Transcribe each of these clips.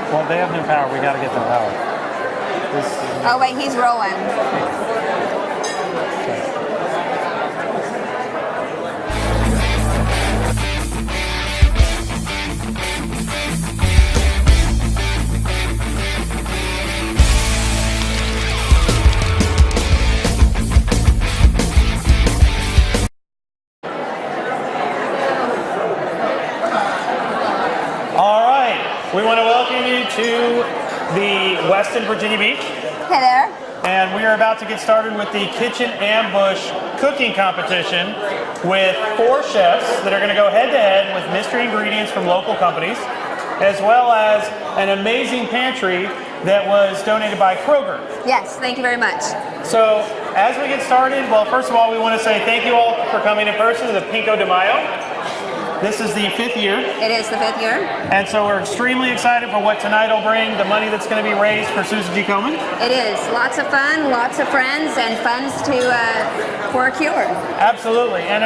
Well, they have no power. We got to get them power. Oh wait, he's rolling. All right. We want to welcome you to the Westin Virginia Beach. Hey there. And we are about to get started with the Kitchen Ambush cooking competition with 4 chefs that are going to go head-to-head with mystery ingredients from local companies, as well as an amazing pantry that was donated by Kroger. Yes, thank you very much. So, as we get started, well, first of all, we want to say thank you all for coming in person to the Pico de Mayo. This is the 5th year. It is the 5th year. And so we're extremely excited for what tonight will bring, the money that's going to be raised for Susan G. Komen. It is. Lots of fun, lots of friends, and funds for a cure. Absolutely. And,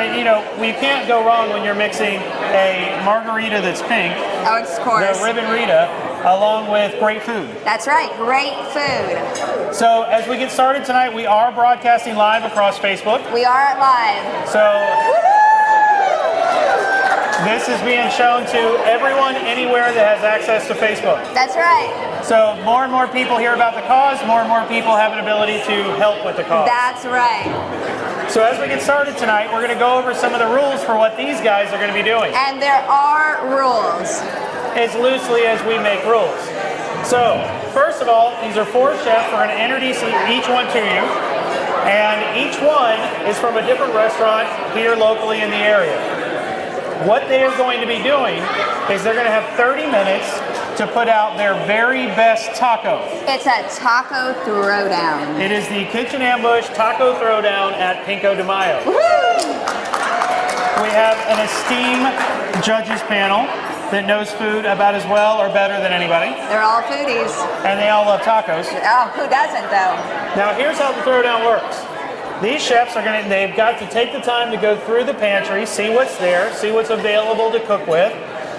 we can't go wrong when you're mixing a margarita that's pink, Oh, of course. the Ribbon Rita, along with great food. That's right. Great food. So as we get started tonight, we are broadcasting live across Facebook. We are live. So this is being shown to everyone anywhere that has access to Facebook. That's right. So more and more people hear about the cause, more and more people have an ability to help with the cause. That's right. So as we get started tonight, we're going to go over some of the rules for what these guys are going to be doing. And there are rules. As loosely as we make rules. So, first of all, these are 4 chefs. We're going to introduce each one to you. And each one is from a different restaurant here locally in the area. What they are going to be doing is they're going to have 30 minutes to put out their very best taco. It's a taco throwdown. It is the Kitchen Ambush Taco Throwdown at Pico de Mayo. We have an esteemed judges panel that knows food about as well or better than anybody. They're all foodies. And they all love tacos. Oh, who doesn't though? Now here's how the throwdown works. These chefs they've got to take the time to go through the pantry, see what's there, see what's available to cook with.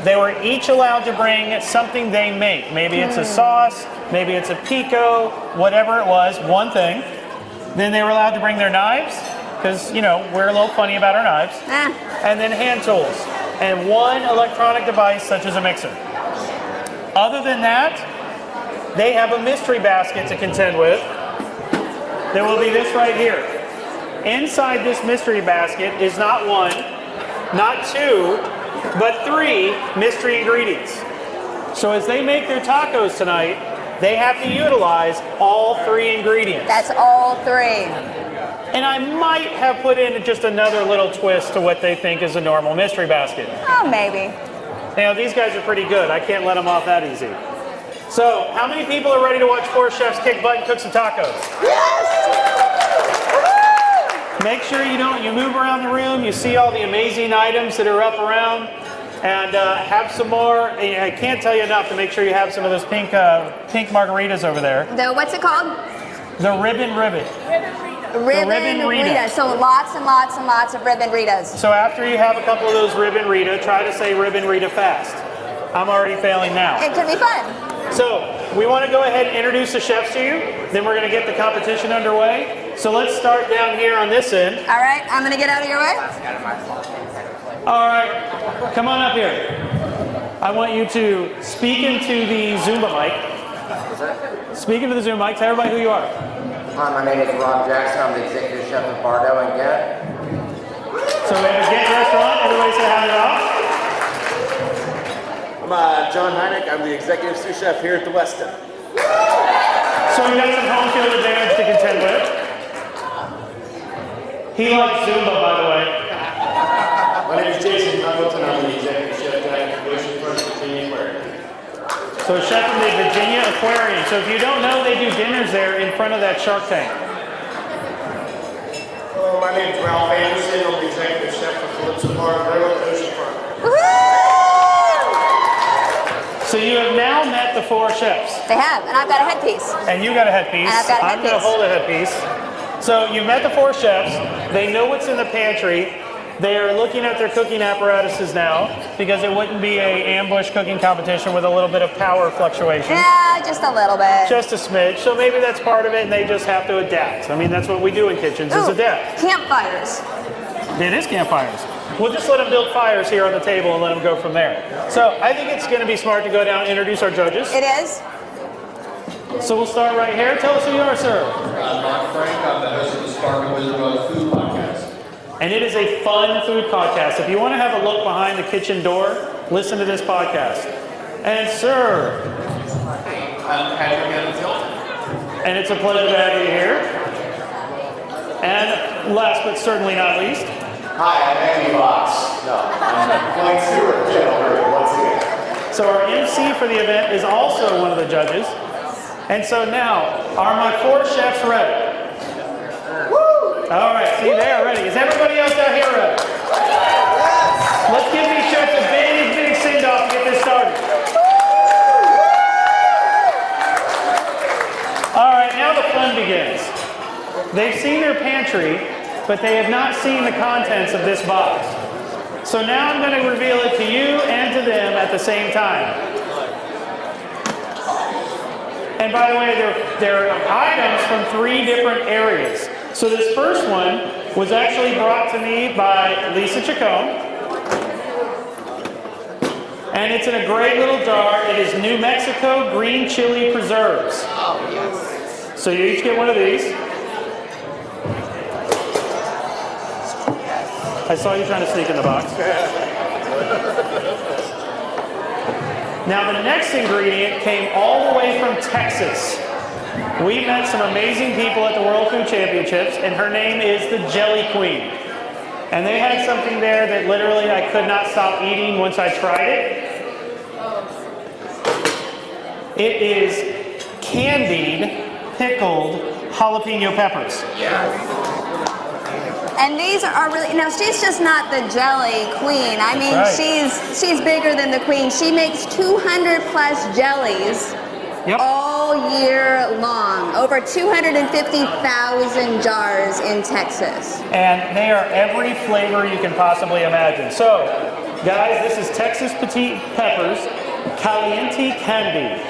They were each allowed to bring something they make. Maybe it's a sauce, maybe it's a pico, whatever it was, one thing. Then they were allowed to bring their knives, because, we're a little funny about our knives. And then hand tools. And one electronic device such as a mixer. Other than that, they have a mystery basket to contend with. There will be this right here. Inside this mystery basket is not 1, not 2, but 3 mystery ingredients. So as they make their tacos tonight, they have to utilize all 3 ingredients. That's all 3. And I might have put in just another little twist to what they think is a normal mystery basket. Oh, maybe. These guys are pretty good. I can't let them off that easy. So, how many people are ready to watch 4 chefs kick butt and cook some tacos? Yes! Make sure you move around the room, you see all the amazing items that are up around, and have some more. I can't tell you enough to make sure you have some of those pink margaritas over there. What's it called? The Ribbon Ribbit. Ribbon Rita. So lots and lots and lots of Ribbon Ritas. So after you have a couple of those Ribbon Rita, try to say Ribbon Rita fast. I'm already failing now. It could be fun. So we want to go ahead and introduce the chefs to you. Then we're going to get the competition underway. So let's start down here on this end. All right, I'm going to get out of your way. All right, come on up here. I want you to speak into the Zumba mic. Speak into the Zoom mic. Tell everybody who you are. Hi, my name is Rob Jackson. I'm the executive chef of Bardo and Ghent. So we have a Ghent restaurant. Everybody say hi to Rob. I'm John Heineck. I'm the executive sous chef here at the Westin. So we got some home field advantage to contend with. He likes Zumba, by the way. My name is Jason Congleton. I'm the executive chef at Ocean Front Virginia Aquarium. So a chef from the Virginia Aquarium. So if you don't know, they do dinners there in front of that Shark Tank. Hello, my name is Ralph Anderson. I'm the executive chef for Calypso Bar and Grill at Ocean Front. So you have now met the 4 chefs. They have, and I've got a headpiece. And you got a headpiece. And I've got a I'm going to headpiece. hold a headpiece. So you met the 4 chefs. They know what's in the pantry. They are looking at their cooking apparatuses now because it wouldn't be a ambush cooking competition with a little bit of power fluctuation. Yeah, just a little bit. Just a smidge. So maybe that's part of it and they just have to adapt. I mean, that's what we do in kitchens is Ooh, adapt. campfires. It is campfires. We'll just let them build fires here on the table and let them go from there. So I think it's going to be smart to go down and introduce our judges. It is. So we'll start right here. Tell us who you are, sir. I'm Mark Frank. I'm the host of the Sparkling Wizard of Food podcast. And it is a fun food podcast. If you want to have a look behind the kitchen door, listen to this podcast. And sir. I'm Patrick Evans Hilton. And it's a pleasure to have you here. And last but certainly not least. Hi, I'm Andy Fox. No, I'm Blaine Stewart, gentlemen, once again. So our MC for the event is also one of the judges. And so now, are my 4 chefs ready? Woo! All right, see, they are ready. Is everybody else out here ready? Yes! Let's give these chefs a big, big send-off to get this started. All right, now the fun begins. They've seen their pantry, but they have not seen the contents of this box. So now I'm going to reveal it to you and to them at the same time. And by the way, they're items from 3 different areas. So this first one was actually brought to me by Lisa Chacon. And it's in a great little jar. It is New Mexico green chili preserves. Oh, yes. So you each get one of these. I saw you trying to sneak in the box. Now the next ingredient came all the way from Texas. We met some amazing people at the World Food Championships, and her name is the Jelly Queen. And they had something there that literally I could not stop eating once I tried it. It is candied, pickled jalapeno peppers. And these are really, now she's just not the jelly queen. I mean, right. she's bigger than the queen. She makes 200 plus jellies all year long. Over 250,000 jars in Texas. And they are every flavor you can possibly imagine. So, guys, this is Texas Petite Peppers Caliente Candy.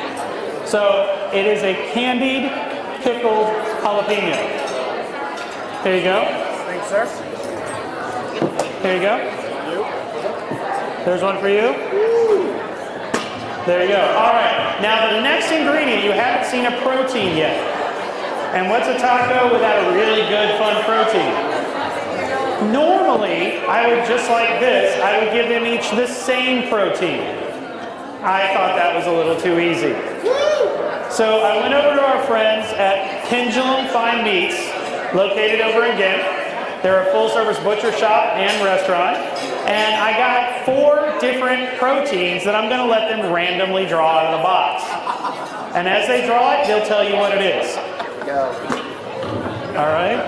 So, it is a candied, pickled jalapeno. There you go. Thanks, sir. There you go. There's one for you. There you go. All right. Now, the next ingredient, you haven't seen a protein yet. And what's a taco without a really good, fun protein? Normally, I would just like this, I would give them each the same protein. I thought that was a little too easy. So I went over to our friends at Pendulum Fine Meats, located over in Ghent. They're a full-service butcher shop and restaurant. And I got 4 different proteins that I'm going to let them randomly draw out of the box. And as they draw it, they'll tell you what it is. All right?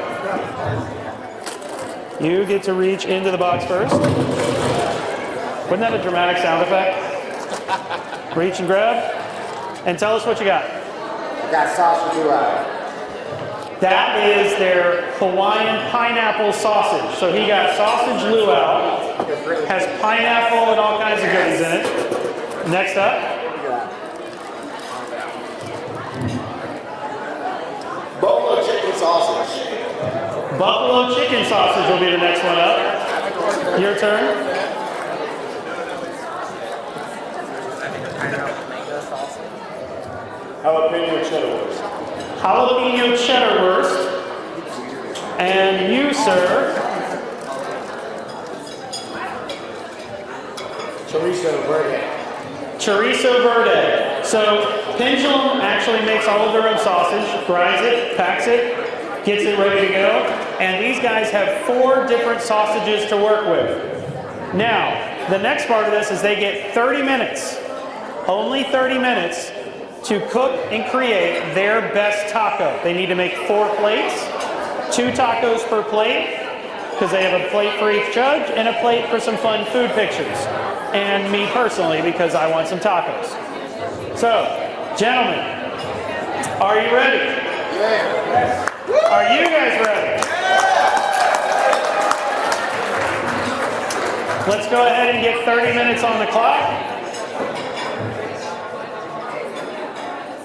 You get to reach into the box first. Wasn't that a dramatic sound effect? Reach and grab. And tell us what you got. I got sausage luau. That is their Hawaiian pineapple sausage. So he got sausage luau, has pineapple and all kinds of goodies in it. Next up. Buffalo chicken sausage. Buffalo chicken sausage will be the next one up. Your turn. Jalapeno cheddar wurst. Jalapeno cheddar wurst. And you, sir. Chorizo verde. Chorizo verde. So Pendulum actually makes all of their own sausage, grinds it, packs it, gets it ready to go. And these guys have 4 different sausages to work with. Now, the next part of this is they get 30 minutes, only 30 minutes, to cook and create their best taco. They need to make 4 plates, 2 tacos per plate, because they have a plate for each judge and a plate for some fun food pictures. And me personally, because I want some tacos. So, gentlemen, are you ready? Yeah. Are you guys ready? Let's go ahead and get 30 minutes on the clock.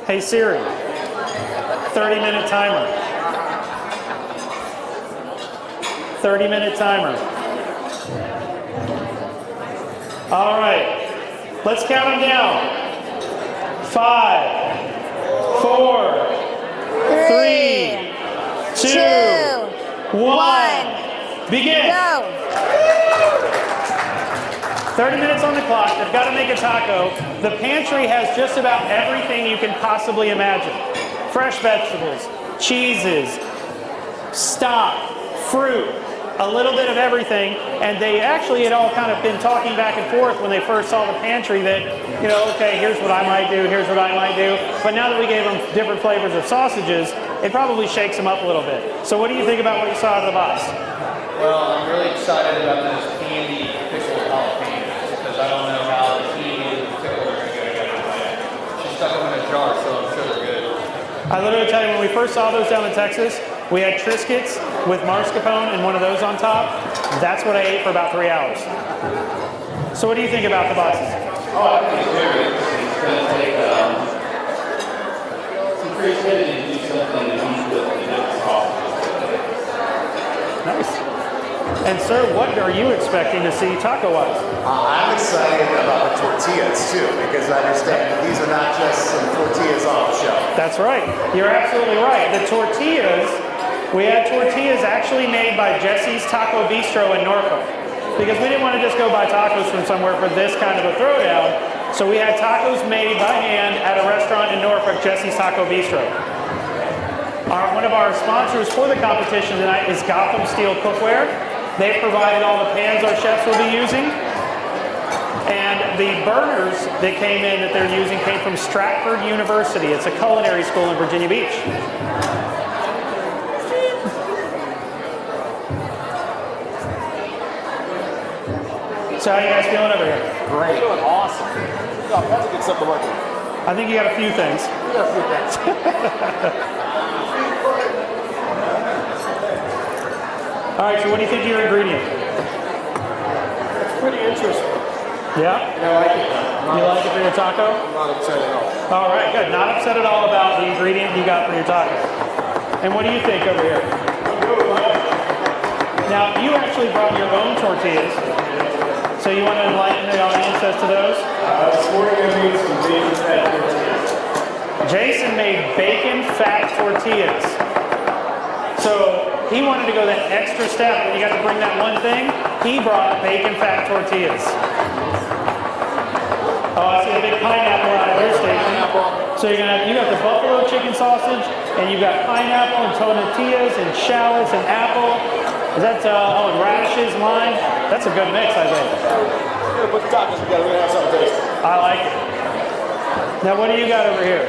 Hey Siri, 30-minute timer. 30-minute timer. All right, let's count them down. 5, 4, 3, 2, 1. Begin. Go. 30 minutes on the clock. They've got to make a taco. The pantry has just about everything you can possibly imagine. Fresh vegetables, cheeses, stock, fruit, a little bit of everything. And they actually had all kind of been talking back and forth when they first saw the pantry that, you know, okay, here's what I might do, here's what I might do. But now that we gave them different flavors of sausages, it probably shakes them up a little bit. So what do you think about what you saw out of the box? Well, I'm really excited about those candy pickled jalapenos because I don't know how the candy and the pickle are going to go together. She stuck them in a jar, so I'm sure they're good. I literally tell you, when we first saw those down in Texas, we had Triscuits with mascarpone and one of those on top. That's what I ate for about 3 hours. So what do you think about the boxes? Oh, I think it's very interesting. It's going to take some creativity to do something unique with the different sauces. Nice. And sir, what are you expecting to see taco-wise? I'm excited about the tortillas too, because I understand that these are not just some tortillas off the shelf. That's right. You're absolutely right. The tortillas, we had tortillas actually made by Jesse's Taco Bistro in Norfolk, because we didn't want to just go buy tacos from somewhere for this kind of a throwdown. So we had tacos made by hand at a restaurant in Norfolk, Jesse's Taco Bistro. One of our sponsors for the competition tonight is Gotham Steel Cookware. They've provided all the pans our chefs will be using. And the burners that came in that they're using came from Stratford University. It's a culinary school in Virginia Beach. So how are you guys feeling over here? Great. Doing awesome. That's a good stuff to work with. I think you got a few things. We got a few things. All right, so what do you think of your ingredient? It's pretty interesting. Yeah? I like it. You like it for your taco? I'm not upset at all. All right, good. Not upset at all about the ingredient you got for your taco. And what do you think over here? Now, you actually brought your own tortillas. So you want to enlighten the audience as to those? This morning I made some bacon fat tortillas. Jason made bacon fat tortillas. So he wanted to go that extra step. When you got to bring that one thing, he brought bacon fat tortillas. Oh, I see a big pineapple out of your station. So you're gonna have, you got the buffalo chicken sausage, and you've got pineapple and tomatillas and shallots and apple. Is that and radishes, lime? That's a good mix, I think. We're gonna put the tacos together. We're gonna have something tasty. I like it. Now, what do you got over here?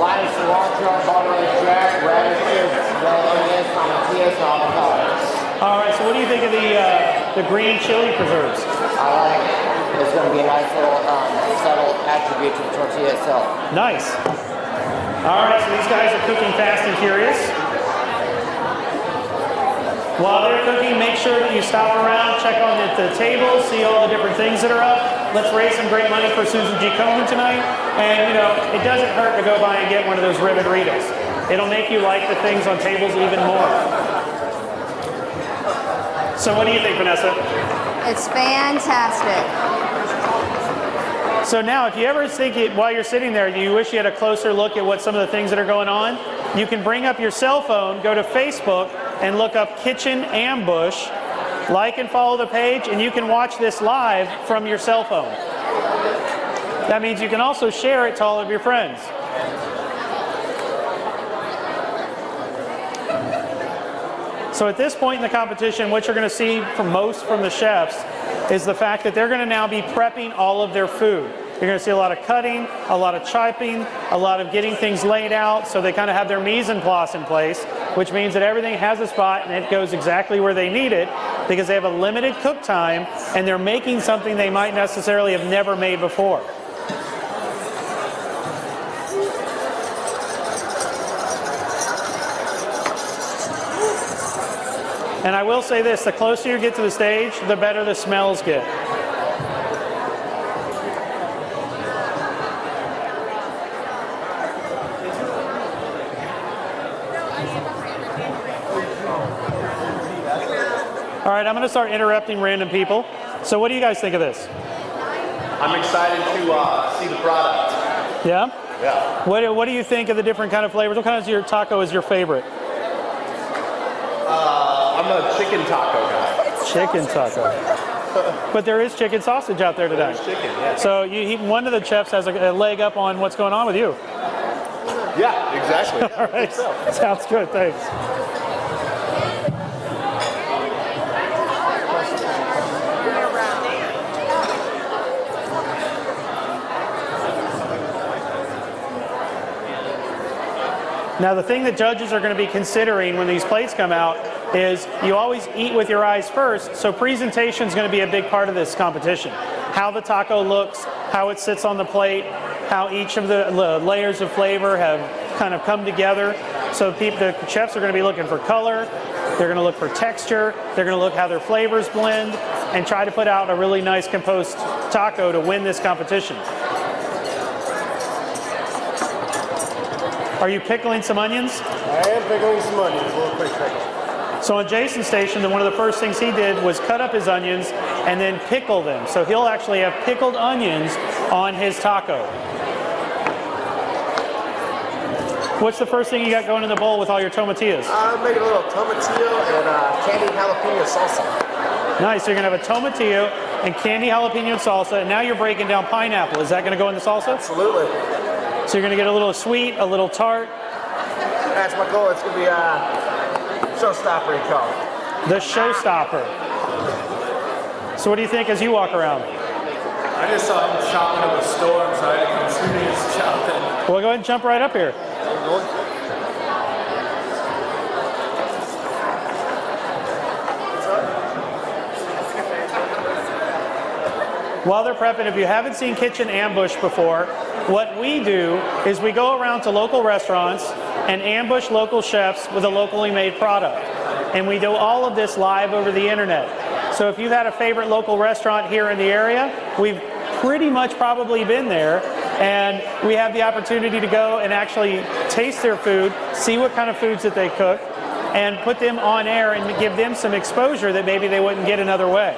Lime, cilantro, Monterey Jack, radishes, red onions, tomatillas, and avocados. All right, so what do you think of the green chili preserves? I like it. It's going to be a nice little subtle attribute to the tortilla itself. Nice. All right, so these guys are cooking fast and furious. While they're cooking, make sure that you stop around, check on the tables, see all the different things that are up. Let's raise some great money for Susan G. Komen tonight. And, you know, it doesn't hurt to go by and get one of those ribbon Ritas. It'll make you like the things on tables even more. So what do you think, Vanessa? It's fantastic. So now, if you ever think while you're sitting there, you wish you had a closer look at what some of the things that are going on, you can bring up your cell phone, go to Facebook, and look up Kitchen Ambush, like and follow the page, and you can watch this live from your cell phone. That means you can also share it to all of your friends. So at this point in the competition, what you're going to see from the chefs is the fact that they're going to now be prepping all of their food. You're going to see a lot of cutting, a lot of chopping, a lot of getting things laid out, so they kind of have their mise en place in place, which means that everything has a spot and it goes exactly where they need it, because they have a limited cook time and they're making something they might necessarily have never made before. And I will say this, the closer you get to the stage, the better the smells get. All right, I'm going to start interrupting random people. So what do you guys think of this? I'm excited to see the product. Yeah? Yeah. What do you think of the different kind of flavors? What kind of your taco is your favorite? I'm a chicken taco guy. Chicken taco. But there is chicken sausage out there today. There's chicken, yeah. So one of the chefs has a leg up on what's going on with you. Yeah, exactly. All right. Sounds good. Thanks. Now, the thing that judges are going to be considering when these plates come out is you always eat with your eyes first, so presentation is going to be a big part of this competition. How the taco looks, how it sits on the plate, how each of the layers of flavor have kind of come together. So the chefs are going to be looking for color, they're going to look for texture, they're going to look how their flavors blend, and try to put out a really nice composed taco to win this competition. Are you pickling some onions? I am pickling some onions, a little quick pickle. So on Jason's station, one of the first things he did was cut up his onions and then pickle them. So he'll actually have pickled onions on his taco. What's the first thing you got going in the bowl with all your tomatillas? I'm making a little tomatillo and candied jalapeno salsa. Nice, so you're gonna have a tomatillo and candy jalapeno salsa, and now you're breaking down pineapple. Is that gonna go in the salsa? Absolutely. So you're gonna get a little sweet, a little tart. That's my goal. It's going to be a showstopper, you call it. The showstopper. So what do you think as you walk around? I just saw him chopping up a storm, so I had to come see me just chopping. Well, go ahead and jump right up here. While they're prepping, if you haven't seen Kitchen Ambush before, what we do is we go around to local restaurants and ambush local chefs with a locally made product. And we do all of this live over the internet. So if you've had a favorite local restaurant here in the area, we've pretty much probably been there, and we have the opportunity to go and actually taste their food, see what kind of foods that they cook, and put them on air and give them some exposure that maybe they wouldn't get another way.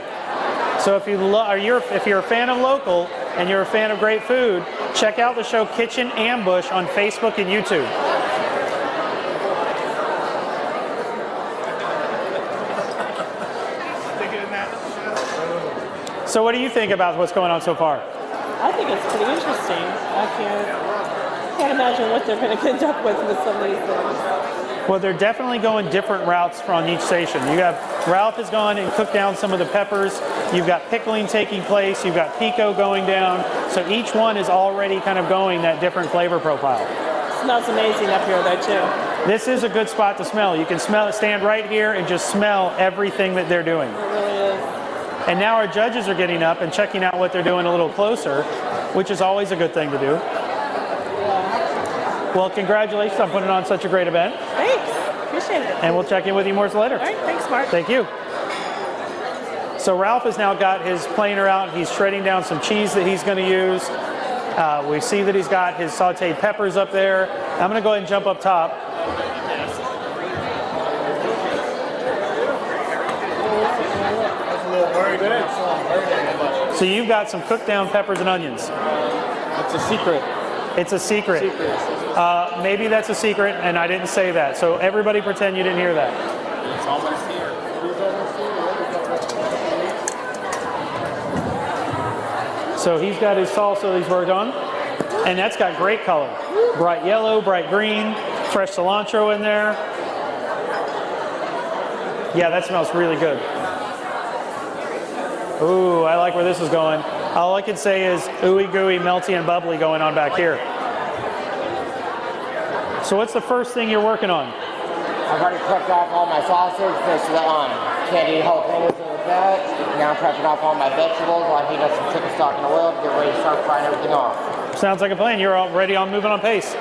So if you're a fan of local and you're a fan of great food, check out the show Kitchen Ambush on Facebook and YouTube. So what do you think about what's going on so far? I think it's pretty interesting. I can't imagine what they're going to end up with some of these things. Well, they're definitely going different routes on each station. Ralph has gone and cooked down some of the peppers. You've got pickling taking place. You've got pico going down. So each one is already kind of going that different flavor profile. It smells amazing up here, though, too. This is a good spot to smell. You can stand right here and just smell everything that they're doing. It really is. And now our judges are getting up and checking out what they're doing a little closer, which is always a good thing to do. Well, congratulations on putting on such a great event. Thanks. Appreciate it. And we'll check in with you more later. All right. Thanks, Mark. Thank you. So Ralph has now got his planer out. He's shredding down some cheese that he's going to use. We see that he's got his sauteed peppers up there. I'm going to go ahead and jump up top. So you've got some cooked down peppers and onions. It's a secret. It's a secret. Maybe that's a secret, and I didn't say that. So everybody pretend you didn't hear that. It's almost here. So he's got his salsa that he's worked on, and that's got great color. Bright yellow, bright green, fresh cilantro in there. Yeah, that smells really good. Ooh, I like where this is going. All I can say is ooey gooey, melty, and bubbly going on back here. So what's the first thing you're working on? I've already cooked off all my sausage, just the candied jalapenos in the bag. Now I'm prepping off all my vegetables while I heat up some chicken stock in the oil to get ready to start frying everything off. Sounds like a plan. You're already on moving on pace.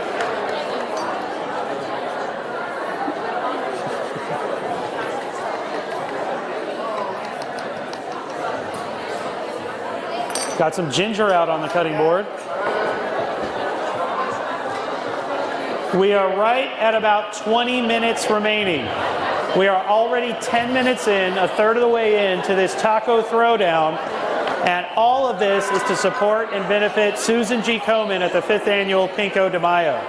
Got some ginger out on the cutting board. We are right at about 20 minutes remaining. We are already 10 minutes in, a third of the way into this taco throwdown, and all of this is to support and benefit Susan G. Komen at the 5th annual Pinko de Mayo.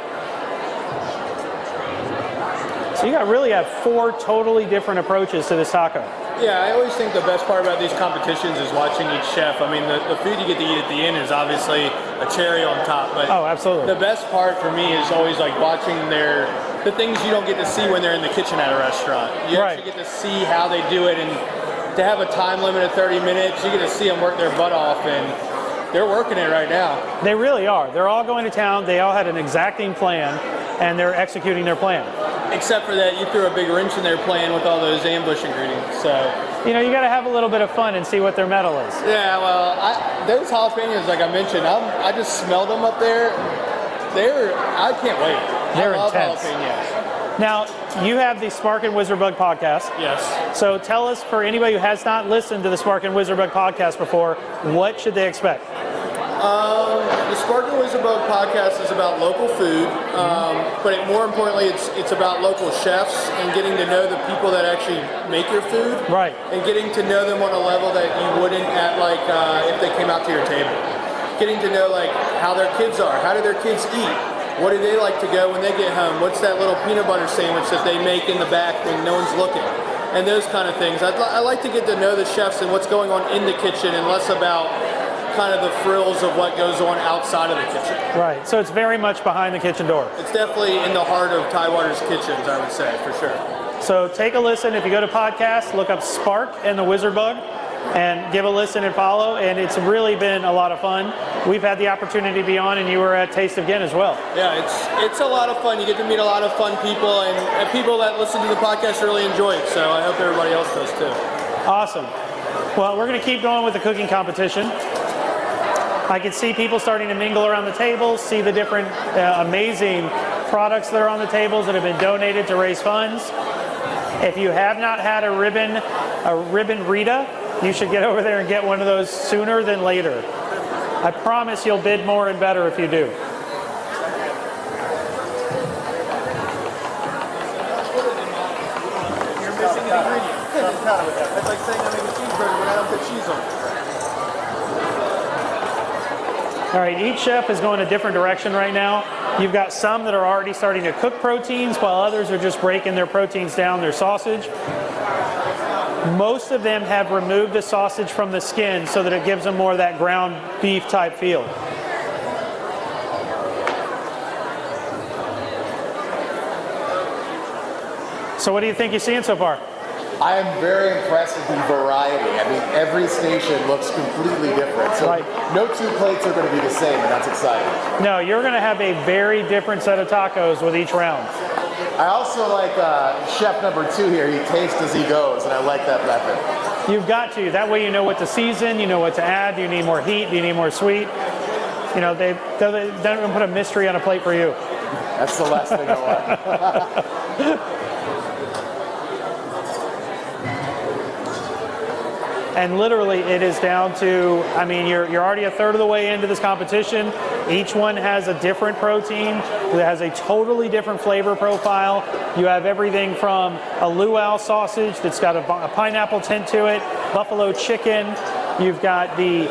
So you really have 4 totally different approaches to this taco. Yeah, I always think the best part about these competitions is watching each chef. I mean, the food you get to eat at the end is obviously a cherry on top, but oh, absolutely. The best part for me is always like watching the things you don't get to see when they're in the kitchen at a restaurant. You actually get to see how they do it, and to have a time limit of 30 minutes, you get to see them work their butt off, and they're working it right now. They really are. They're all going to town. They all had an exacting plan, and they're executing their plan. Except for that, you threw a big wrench in their plan with all those ambush ingredients. So, you know, you got to have a little bit of fun and see what their mettle is. Yeah, well, those jalapenos, like I mentioned, I just smelled them up there. I can't wait. They're I love intense. jalapenos. Now, you have the Spark and Wizard Bug podcast. Yes. So tell us, for anybody who has not listened to the Spark and Wizard Bug podcast before, what should they expect? The Spark and Wizard Bug podcast is about local food, but more importantly, it's about local chefs and getting to know the people that actually make your food. Right. And getting to know them on a level that you wouldn't at if they came out to your table. Getting to know how their kids are. How do their kids eat? What do they like to go when they get home? What's that little peanut butter sandwich that they make in the back when no one's looking? And those kind of things. I like to get to know the chefs and what's going on in the kitchen, and less about kind of the frills of what goes on outside of the kitchen. Right, so it's very much behind the kitchen door. It's definitely in the heart of Tidewater's kitchens, I would say, for sure. So take a listen. If you go to podcasts, look up Spark and the Wizard Bug, and give a listen and follow, and it's really been a lot of fun. We've had the opportunity to be on, and you were at Taste of Gin as well. Yeah, it's a lot of fun. You get to meet a lot of fun people, and people that listen to the podcast really enjoy it, so I hope everybody else does too. Awesome. Well, we're going to keep going with the cooking competition. I can see people starting to mingle around the tables, see the different amazing products that are on the tables that have been donated to raise funds. If you have not had a ribbon Rita, you should get over there and get one of those sooner than later. I promise you'll bid more and better if you do. You're missing an ingredient. It's like saying I make a cheeseburger when I don't put cheese on it. All right, each chef is going a different direction right now. You've got some that are already starting to cook proteins, while others are just breaking their proteins down, their sausage. Most of them have removed the sausage from the skin so that it gives them more of that ground beef type feel. So what do you think you're seeing so far? I am very impressed with the variety. I mean, every station looks completely different. So no two plates are going to be the same, and that's exciting. No, you're going to have a very different set of tacos with each round. I also like chef number 2 here. He tastes as he goes, and I like that method. You've got to. That way you know what to season, you know what to add. Do you need more heat? Do you need more sweet? You know, they don't even put a mystery on a plate for you. That's the last thing I want. And literally it is down to, I mean, you're already a third of the way into this competition. Each one has a different protein that has a totally different flavor profile. You have everything from a luau sausage that's got a pineapple tint to it, buffalo chicken, you've got the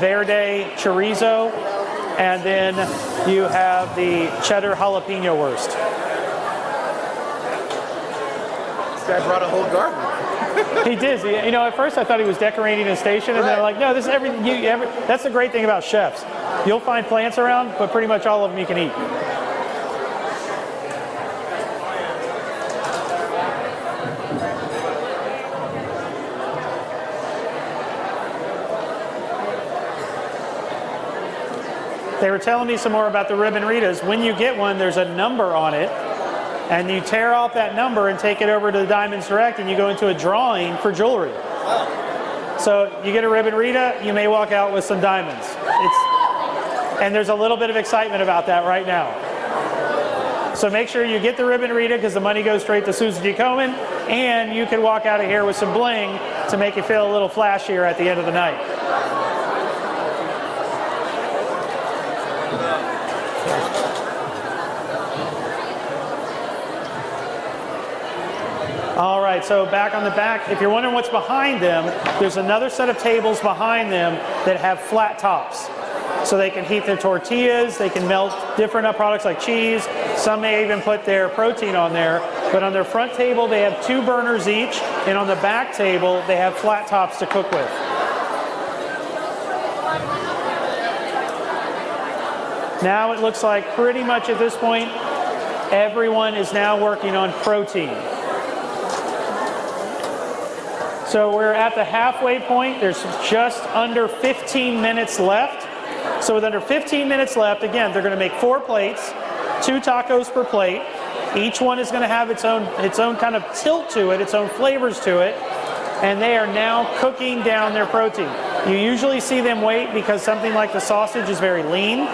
verde chorizo, and then you have the cheddar jalapeno wurst. This guy brought a whole garden. He did. You know, at first I thought he was decorating a station, and they're like, no, this is everything. That's the great thing about chefs. You'll find plants around, but pretty much all of them you can eat. They were telling me some more about the ribbon Ritas. When you get one, there's a number on it. And you tear off that number and take it over to the Diamonds Direct, and you go into a drawing for jewelry. So you get a ribbon Rita, you may walk out with some diamonds. And there's a little bit of excitement about that right now. So make sure you get the ribbon Rita, because the money goes straight to Susan G. Komen, and you can walk out of here with some bling to make you feel a little flashier at the end of the night. All right, so back on the back, if you're wondering what's behind them, there's another set of tables behind them that have flat tops. So they can heat their tortillas, they can melt different products like cheese. Some may even put their protein on there. But on their front table, they have 2 burners each, and on the back table, they have flat tops to cook with. Now it looks like pretty much at this point, everyone is now working on protein. So we're at the halfway point. There's just under 15 minutes left. So with under 15 minutes left, again, they're going to make 4 plates, 2 tacos per plate. Each one is going to have its own kind of tilt to it, its own flavors to it. And they are now cooking down their protein. You usually see them wait because something like the sausage is very lean.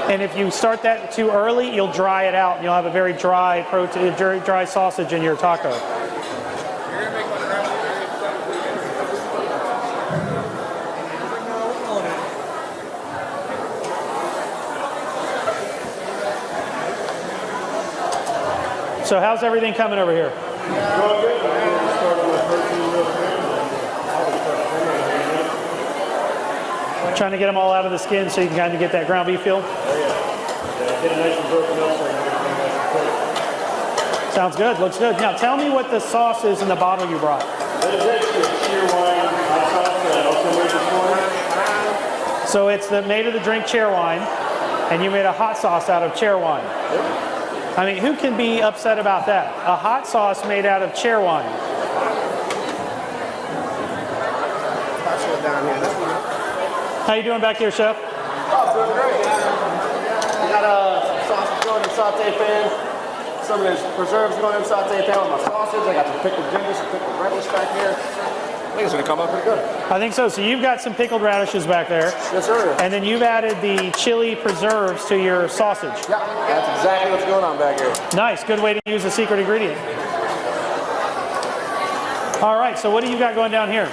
And if you start that too early, you'll dry it out and you'll have a very dry dry sausage in your taco. So how's everything coming over here? Trying to get them all out of the skin so you can kind of get that ground beef feel? Get it nice and broken up so you can get nice and cooked. Sounds good, looks good. Now tell me what the sauce is in the bottle you brought. That is actually a Cheerwine hot sauce that I also made this morning. So it's made of the drink Cheerwine, and you made a hot sauce out of Cheerwine. Yep. I mean, who can be upset about that? A hot sauce made out of Cheerwine. How you doing back here, Chef? Oh, doing great. We got sausage going in saute pan. Some of these preserves going in saute pan with my sausage. I got some pickled ginger, some pickled radish back here. I think it's gonna come out pretty good. I think so. So you've got some pickled radishes back there. Yes, sir. And then you've added the chili preserves to your sausage. Yeah, that's exactly what's going on back here. Nice. Good way to use a secret ingredient. All right. So what do you got going down here?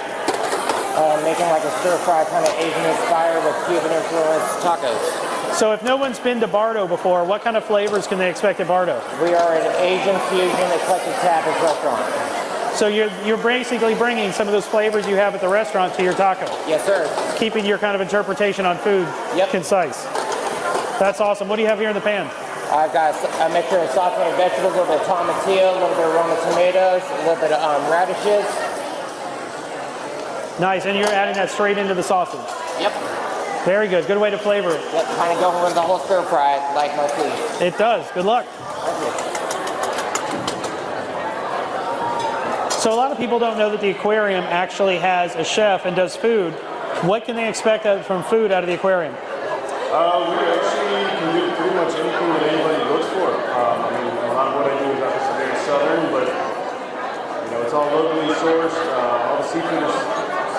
Making like a stir-fry kind of Asian-inspired with Cuban-influenced tacos. So if no one's been to Bardo before, what kind of flavors can they expect at Bardo? We are an Asian fusion eclectic tapas restaurant. So you're basically bringing some of those flavors you have at the restaurant to your taco. Yes, sir. Keeping your kind of interpretation on food concise. That's awesome. What do you have here in the pan? I've got a mixture of sauteed vegetables, a little bit of tomatillo, a little bit of Roma tomatoes, a little bit of radishes. Nice, and you're adding that straight into the sausage. Yep. Very good. Good way to flavor it. Yep, kind of going with the whole stir fry like my please. It does. Good luck. So a lot of people don't know that the aquarium actually has a chef and does food. What can they expect from food out of the aquarium? We actually can do pretty much anything that anybody looks for. I mean, a lot of what I do is obviously very southern, but it's all locally sourced. All the seafood is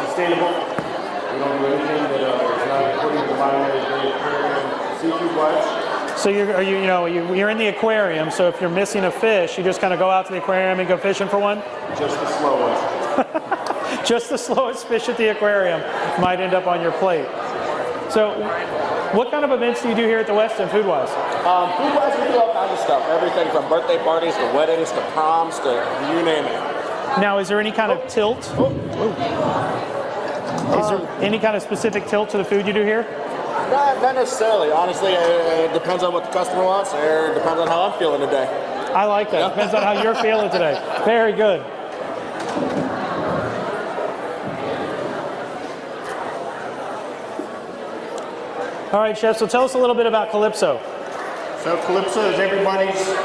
sustainable. We don't do anything that is not according to the line that is very aquarium seafood-wise. So you're in the aquarium. So if you're missing a fish, you just kind of go out to the aquarium and go fishing for one. Just the slow ones. Just the slowest fish at the aquarium might end up on your plate. So, what kind of events do you do here at the Westin, food-wise? Food-wise, we do all kinds of stuff. Everything from birthday parties to weddings to proms to you name it. Now, is there any kind of tilt? Is there any kind of specific tilt to the food you do here? Not necessarily. Honestly, it depends on what the customer wants, or it depends on how I'm feeling today. I like that. Depends on how you're feeling today. Very good. All right, Chef, so tell us a little bit about Calypso. So Calypso is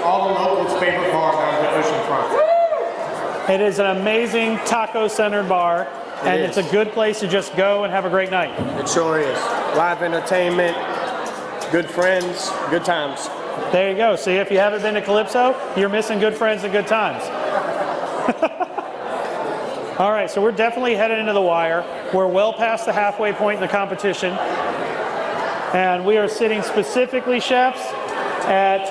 all the locals' favorite bar down the ocean front. It is an amazing taco-centered bar, and it's a good place to just go and have a great night. It sure is. Live entertainment, good friends, good times. There you go. See, if you haven't been to Calypso, you're missing good friends and good times. All right, so we're definitely headed into the wire. We're well past the halfway point in the competition. And we are sitting specifically, chefs, at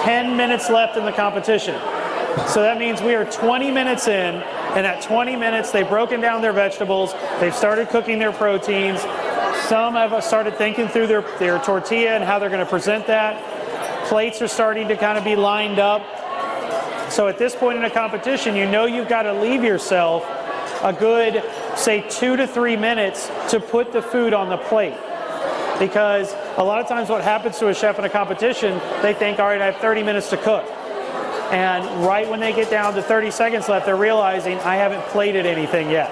10 minutes left in the competition. So that means we are 20 minutes in, and at 20 minutes, they've broken down their vegetables, they've started cooking their proteins, some have started thinking through their tortilla and how they're going to present that. Plates are starting to kind of be lined up. So at this point in a competition, you know you've got to leave yourself a good, say, 2 to 3 minutes to put the food on the plate. Because a lot of times what happens to a chef in a competition, they think, all right, I have 30 minutes to cook. And right when they get down to 30 seconds left, they're realizing, I haven't plated anything yet.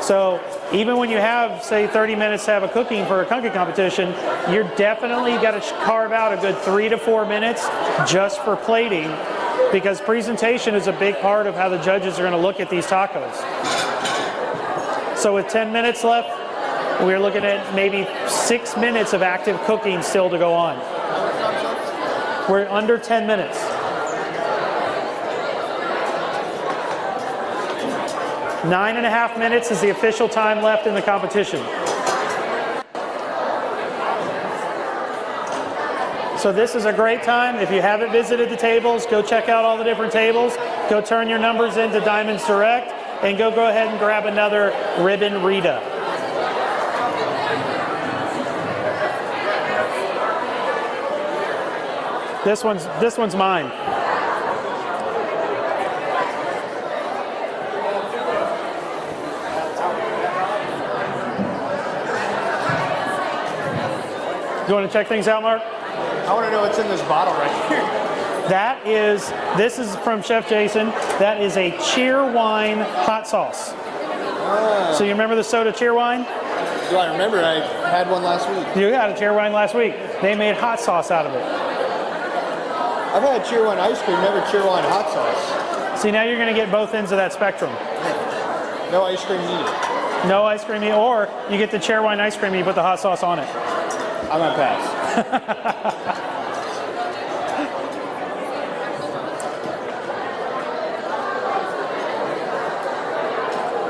So even when you have, say, 30 minutes to have a cooking for a cooking competition, you're definitely got to carve out a good 3 to 4 minutes just for plating, because presentation is a big part of how the judges are going to look at these tacos. So with 10 minutes left, we're looking at maybe 6 minutes of active cooking still to go on. We're under 10 minutes. Nine and a half minutes is the official time left in the competition. So this is a great time. If you haven't visited the tables, go check out all the different tables. Go turn your numbers into Diamonds Direct, and go ahead and grab another Ribbon Rita. This one's mine. You want to check things out, Mark? I want to know what's in this bottle right here. This is from Chef Jason. That is a Cheerwine hot sauce. So you remember the soda Cheerwine? Do I remember? I had one last week. You had a Cheerwine last week. They made hot sauce out of it. I've had Cheerwine ice cream, never Cheerwine hot sauce. See, now you're going to get both ends of that spectrum. No ice cream needed. No ice cream needed, or you get the Cheerwine ice cream and you put the hot sauce on it. I'm gonna pass.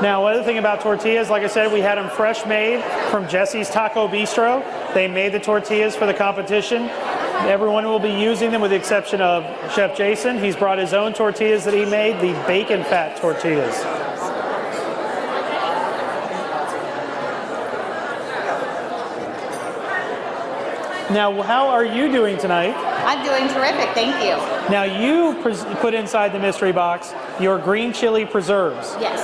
Now, one other thing about tortillas, like I said, we had them fresh made from Jesse's Taco Bistro. They made the tortillas for the competition. Everyone will be using them with the exception of Chef Jason. He's brought his own tortillas that he made, the bacon fat tortillas. Now, how are you doing tonight? I'm doing terrific, thank you. Now, you put inside the mystery box your green chili preserves. Yes.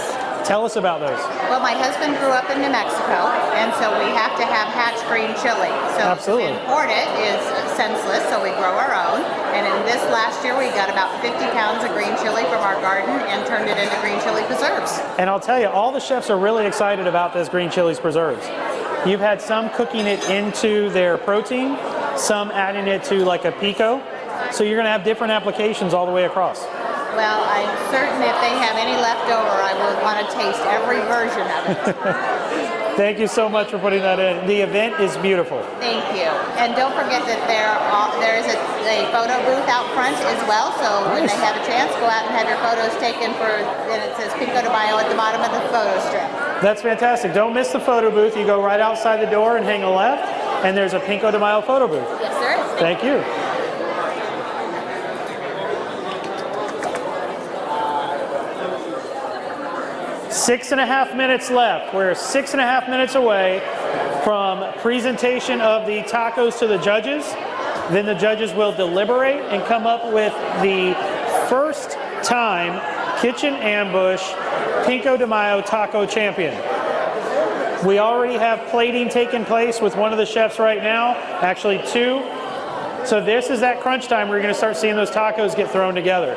Tell us about those. Well, my husband grew up in New Mexico, and so we have to have Hatch green chili. So Absolutely. to import it is senseless, so we grow our own. And in this last year, we got about 50 pounds of green chili from our garden and turned it into green chili preserves. And I'll tell you, all the chefs are really excited about this green chilies preserves. You've had some cooking it into their protein, some adding it to like a pico. So you're going to have different applications all the way across. Well, I'm certain if they have any left over, I will want to taste every version of it. Thank you so much for putting that in. The event is beautiful. Thank you. And don't forget that there is a photo booth out front as well, so when they have a chance, go out and have your photos taken and it says Pico de Mayo at the bottom of the photo strip. That's fantastic. Don't miss the photo booth. You go right outside the door and hang a left, and there's a Pico de Mayo photo booth. Yes, there is. Thank you. Six and a half minutes left. We're 6.5 minutes away from presentation of the tacos to the judges. Then the judges will deliberate and come up with the first time Kitchen Ambush Pico de Mayo Taco Champion. We already have plating taking place with one of the chefs right now, actually two. So this is that crunch time where you're going to start seeing those tacos get thrown together.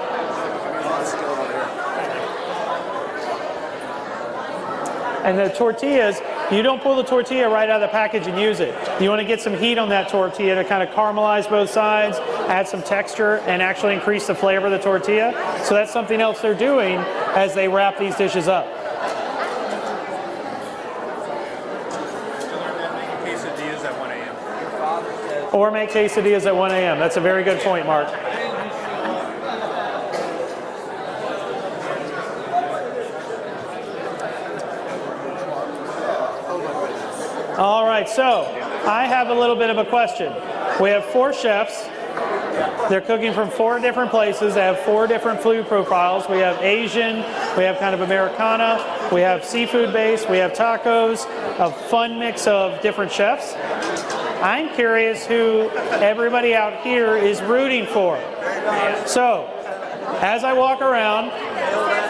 And the tortillas, you don't pull the tortilla right out of the package and use it. You want to get some heat on that tortilla to kind of caramelize both sides, add some texture, and actually increase the flavor of the tortilla. So that's something else they're doing as they wrap these dishes up. Quesadillas at 1 a.m. Or make quesadillas at 1 a.m. That's a very good point, Mark. All right, so I have a little bit of a question. We have 4 chefs. They're cooking from 4 different places. They have 4 different food profiles. We have Asian, we have kind of Americana, we have seafood based, we have tacos, a fun mix of different chefs. I'm curious who everybody out here is rooting for. So, as I walk around,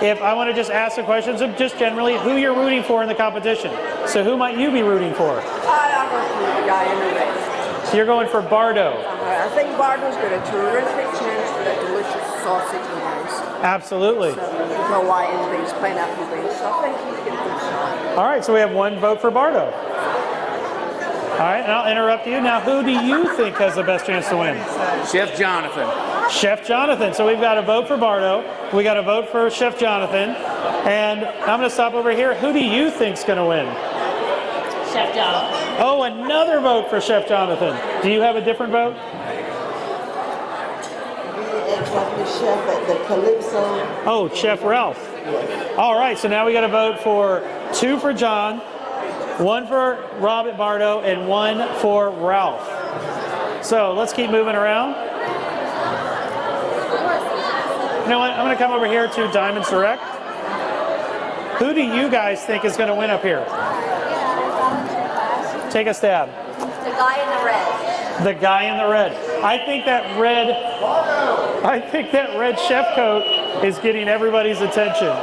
if I want to just ask the questions of just generally who you're rooting for in the competition. So who might you be rooting for? I'm for the guy in the red. So you're going for Bardo. I think Bardo's got a terrific chance for that delicious sausage and rice. Absolutely. Hawaiian-based, pineapple-based. So I think he's going to do something. All right, so we have one vote for Bardo. All right, and I'll interrupt you. Now, who do you think has the best chance to win? Chef Jonathan. Chef Jonathan. So we've got a vote for Bardo. We got a vote for Chef Jonathan. And I'm going to stop over here. Who do you think's going to win? Chef Jonathan. Oh, another vote for Chef Jonathan. Do you have a different vote? The chef at the Calypso. Oh, Chef Ralph. All right, so now we got a vote for 2 for John, 1 for Rob at Bardo, and 1 for Ralph. So let's keep moving around. You know what? I'm going to come over here to Diamonds Direct. Who do you guys think is going to win up here? Take a stab. The guy in the red. The guy in the red. I think that red chef coat is getting everybody's attention.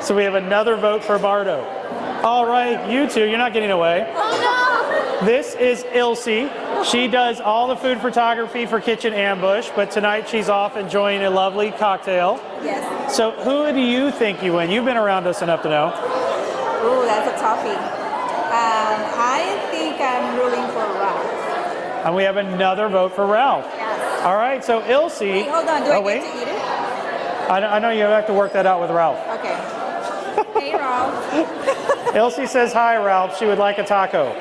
So we have another vote for Bardo. All right, you two, you're not getting away. Oh no! This is Ilse. She does all the food photography for Kitchen Ambush, but tonight she's off enjoying a lovely cocktail. Yes. So who do you think you win? You've been around us enough to know. Ooh, that's a toughie. I think I'm rooting for Ralph. And we have another vote for Ralph. Yes. All right, so Ilse. Wait, hold on. Do I wait. get to eat it? I know you have to work that out with Ralph. Okay. Hey, Ralph. Ilse says hi, Ralph. She would like a taco.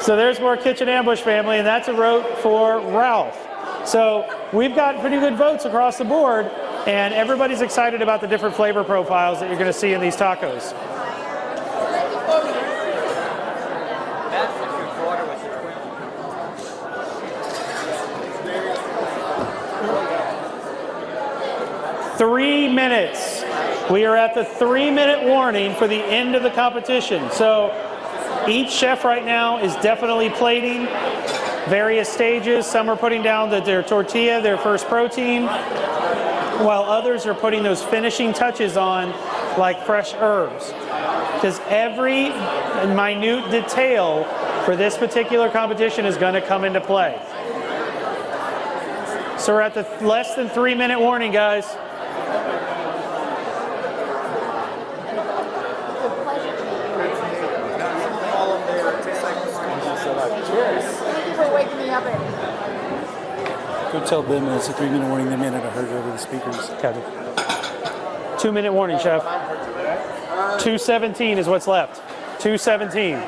So there's more Kitchen Ambush family, and that's a vote for Ralph. So we've got pretty good votes across the board, and everybody's excited about the different flavor profiles that you're going to see in these tacos. Three minutes. We are at the 3-minute warning for the end of the competition. So each chef right now is definitely plating various stages. Some are putting down their tortilla, their first protein, while others are putting those finishing touches on like fresh herbs. Because every minute detail for this particular competition is going to come into play. So we're at the less than 3-minute warning, guys. Thank you for waking me up. Go tell them it's a 3-minute warning. They may not have heard it over the speakers. Kevin. 2-minute warning, Chef. 2:17 is what's left. 2:17.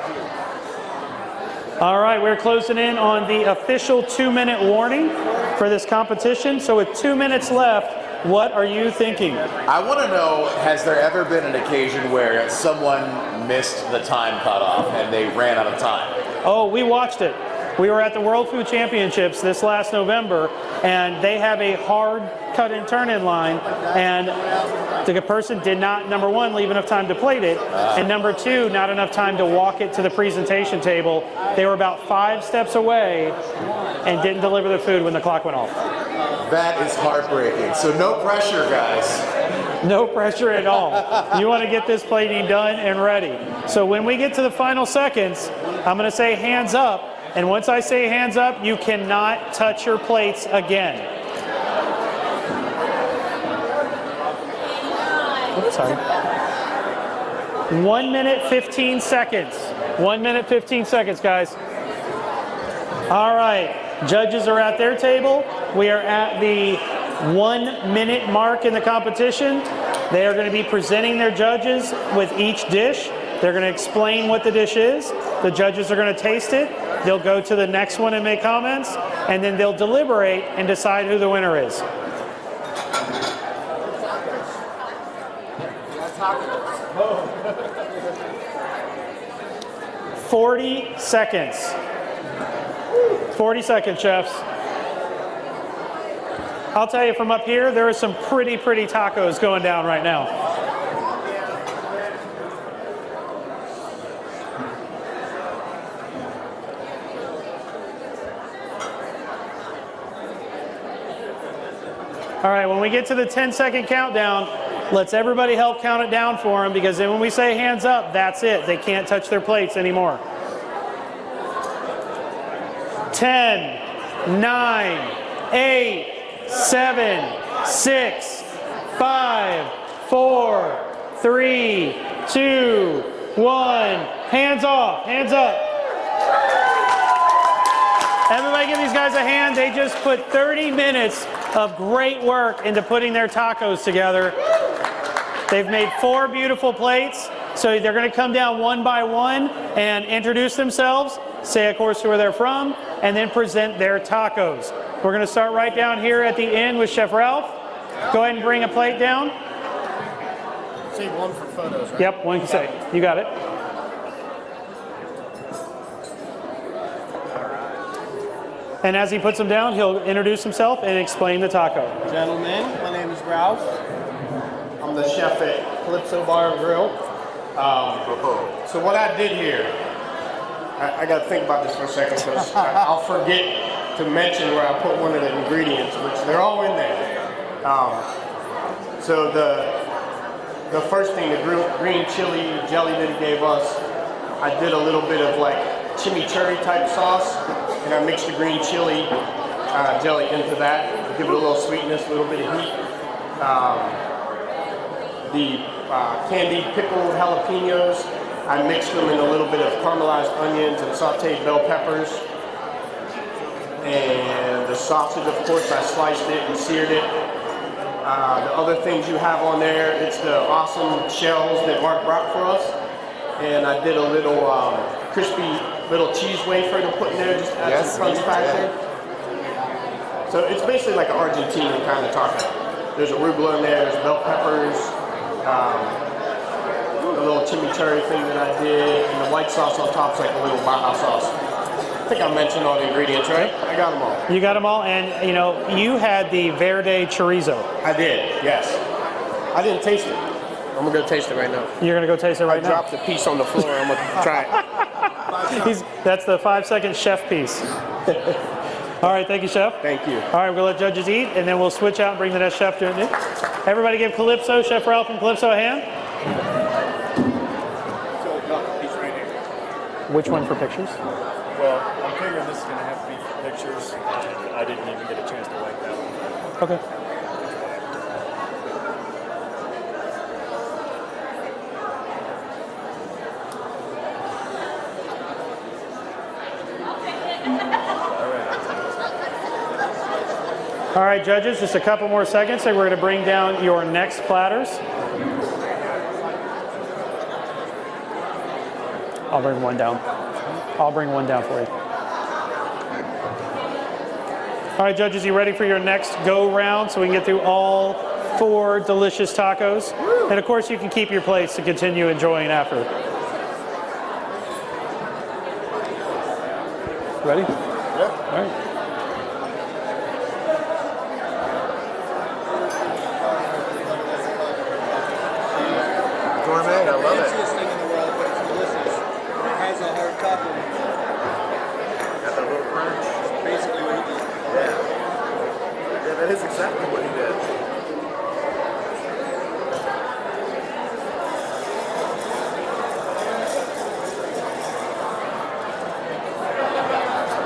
All right, we're closing in on the official 2-minute warning for this competition. So with 2 minutes left, what are you thinking? I want to know, has there ever been an occasion where someone missed the time cutoff and they ran out of time? Oh, we watched it. We were at the World Food Championships this last November, and they have a hard cut and turn in line, and the person did not, number one, leave enough time to plate it, and number two, not enough time to walk it to the presentation table. They were about 5 steps away and didn't deliver the food when the clock went off. That is heartbreaking. So no pressure, guys. No pressure at all. You want to get this plating done and ready. So when we get to the final seconds, I'm going to say hands up. And once I say hands up, you cannot touch your plates again. Oops, sorry. 1 minute, 15 seconds. 1 minute, 15 seconds, guys. All right. Judges are at their table. We are at the 1 minute mark in the competition. They are going to be presenting their judges with each dish. They're going to explain what the dish is. The judges are going to taste it. They'll go to the next one and make comments, and then they'll deliberate and decide who the winner is. "40 seconds. 40 seconds, chefs. I'll tell you from up here, there are some pretty tacos going down right now. All right, when we get to the 10-second countdown, let's everybody help count it down for them, because then when we say hands up, that's it. They can't touch their plates anymore. 10, 9, 8, 7, 6, 5, 4, 3, 2, 1. Hands off, hands up. Everybody give these guys a hand. They just put 30 minutes of great work into putting their tacos together. They've made 4 beautiful plates. So they're going to come down one by one and introduce themselves, say of course where they're from, and then present their tacos. We're going to start right down here at the end with Chef Ralph. Go ahead and bring a plate down. Save one for photos, right? Yep, one can say. You got it. And as he puts them down, he'll introduce himself and explain the taco. Gentlemen, my name is Ralph. I'm the chef at Calypso Bar and Grill. So what I did here, I got to think about this for a second because I'll forget to mention where I put one of the ingredients, which they're all in there. So the first thing, the green chili jelly that he gave us, I did a little bit of like chimichurri type sauce, and I mixed the green chili jelly into that, give it a little sweetness, a little bit of heat. The candied pickled jalapenos, I mixed them in a little bit of caramelized onions and sauteed bell peppers. And the sausage, of course, I sliced it and seared it. The other things you have on there, it's the awesome shells that Mark brought for us. And I did a little crispy little cheese wafer to put in there, just add some crunch factor. So it's basically like an Argentine kind of taco. There's arugula in there, there's bell peppers, a little chimichurri thing that I did, and the white sauce on top is like a little Baja sauce. I think I mentioned all the ingredients, right? I got them all. You got them all, and you know, you had the verde chorizo. I did, yes. I didn't taste it. I'm gonna go taste it right now. You're gonna go taste it right now? I dropped a piece on the floor, I'm gonna try it. That's the 5-second chef piece. All right, thank you, Chef. Thank you. All right, we're gonna let judges eat, and then we'll switch out and bring the next chef to it. Everybody give Calypso, Chef Ralph from Calypso a hand. Which one for pictures? Well, I'm figuring this is going to have to be for pictures. I didn't even get a chance to like that one. Okay. All right, judges, just a couple more seconds, and we're going to bring down your next platters. I'll bring one down. I'll bring one down for you. All right, judges, you ready for your next go round so we can get through all 4 delicious tacos? And of course, you can keep your plates to continue enjoying after. Ready? Yeah. All right. Gourmet, I love it. Easiest thing in the world, but it's delicious. It has a hard top. Got that little crunch. It's basically what he did. Yeah, that is exactly what he did.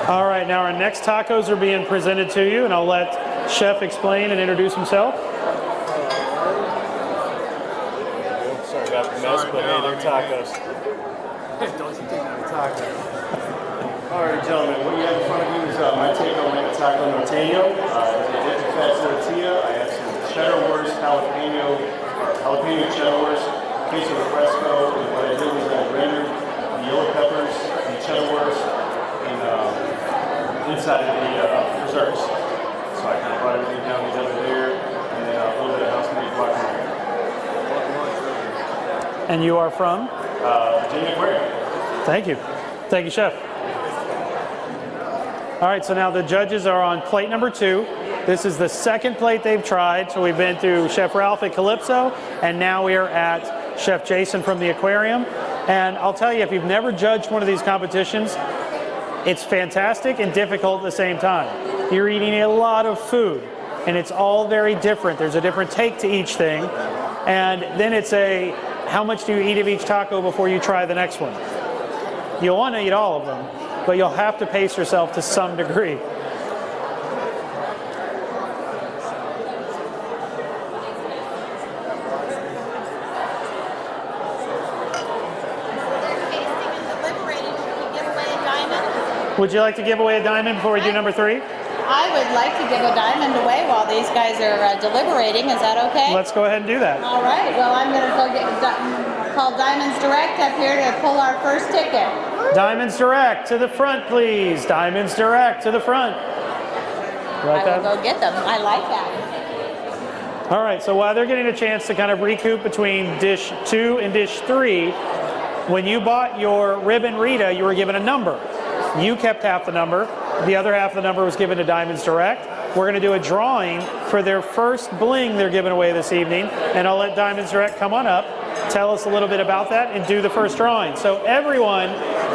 All right, now our next tacos are being presented to you, and I'll let Chef explain and introduce himself. Sorry about the mess, but hey, they're tacos. Don't you take that taco? All right, gentlemen, what you have in front of you is my take on a taco norteño. It's a fat tortilla. I have some cheddar wurst, jalapeno cheddar wurst, queso fresco. And what I did was I rendered the yellow peppers, the cheddar wurst, and inside of the preserves. So I kind of brought everything down together there, and then a little bit of house-made guacamole. And you are from? Virginia Aquarium. Thank you. Thank you, Chef. All right, so now the judges are on plate number 2. This is the second plate they've tried. So we've been through Chef Ralph at Calypso, and now we are at Chef Jason from the Aquarium. And I'll tell you, if you've never judged one of these competitions, it's fantastic and difficult at the same time. You're eating a lot of food, and it's all very different. There's a different take to each thing. And then it's how much do you eat of each taco before you try the next one? You'll want to eat all of them, but you'll have to pace yourself to some degree. Would you like to give away a diamond before we do number 3? I would like to give a diamond away while these guys are deliberating. Is that okay? Let's go ahead and do that. All right. Well, I'm going to go call Diamonds Direct up here to pull our first ticket. Diamonds Direct to the front, please. Diamonds Direct to the front. You like I will that? go get them. I like that. All right, so while they're getting a chance to kind of recoup between dish 2 and dish 3, when you bought your ribbon Rita, you were given a number. You kept half the number. The other half of the number was given to Diamonds Direct. We're going to do a drawing for their first bling they're giving away this evening, and I'll let Diamonds Direct come on up, tell us a little bit about that, and do the first drawing. So everyone,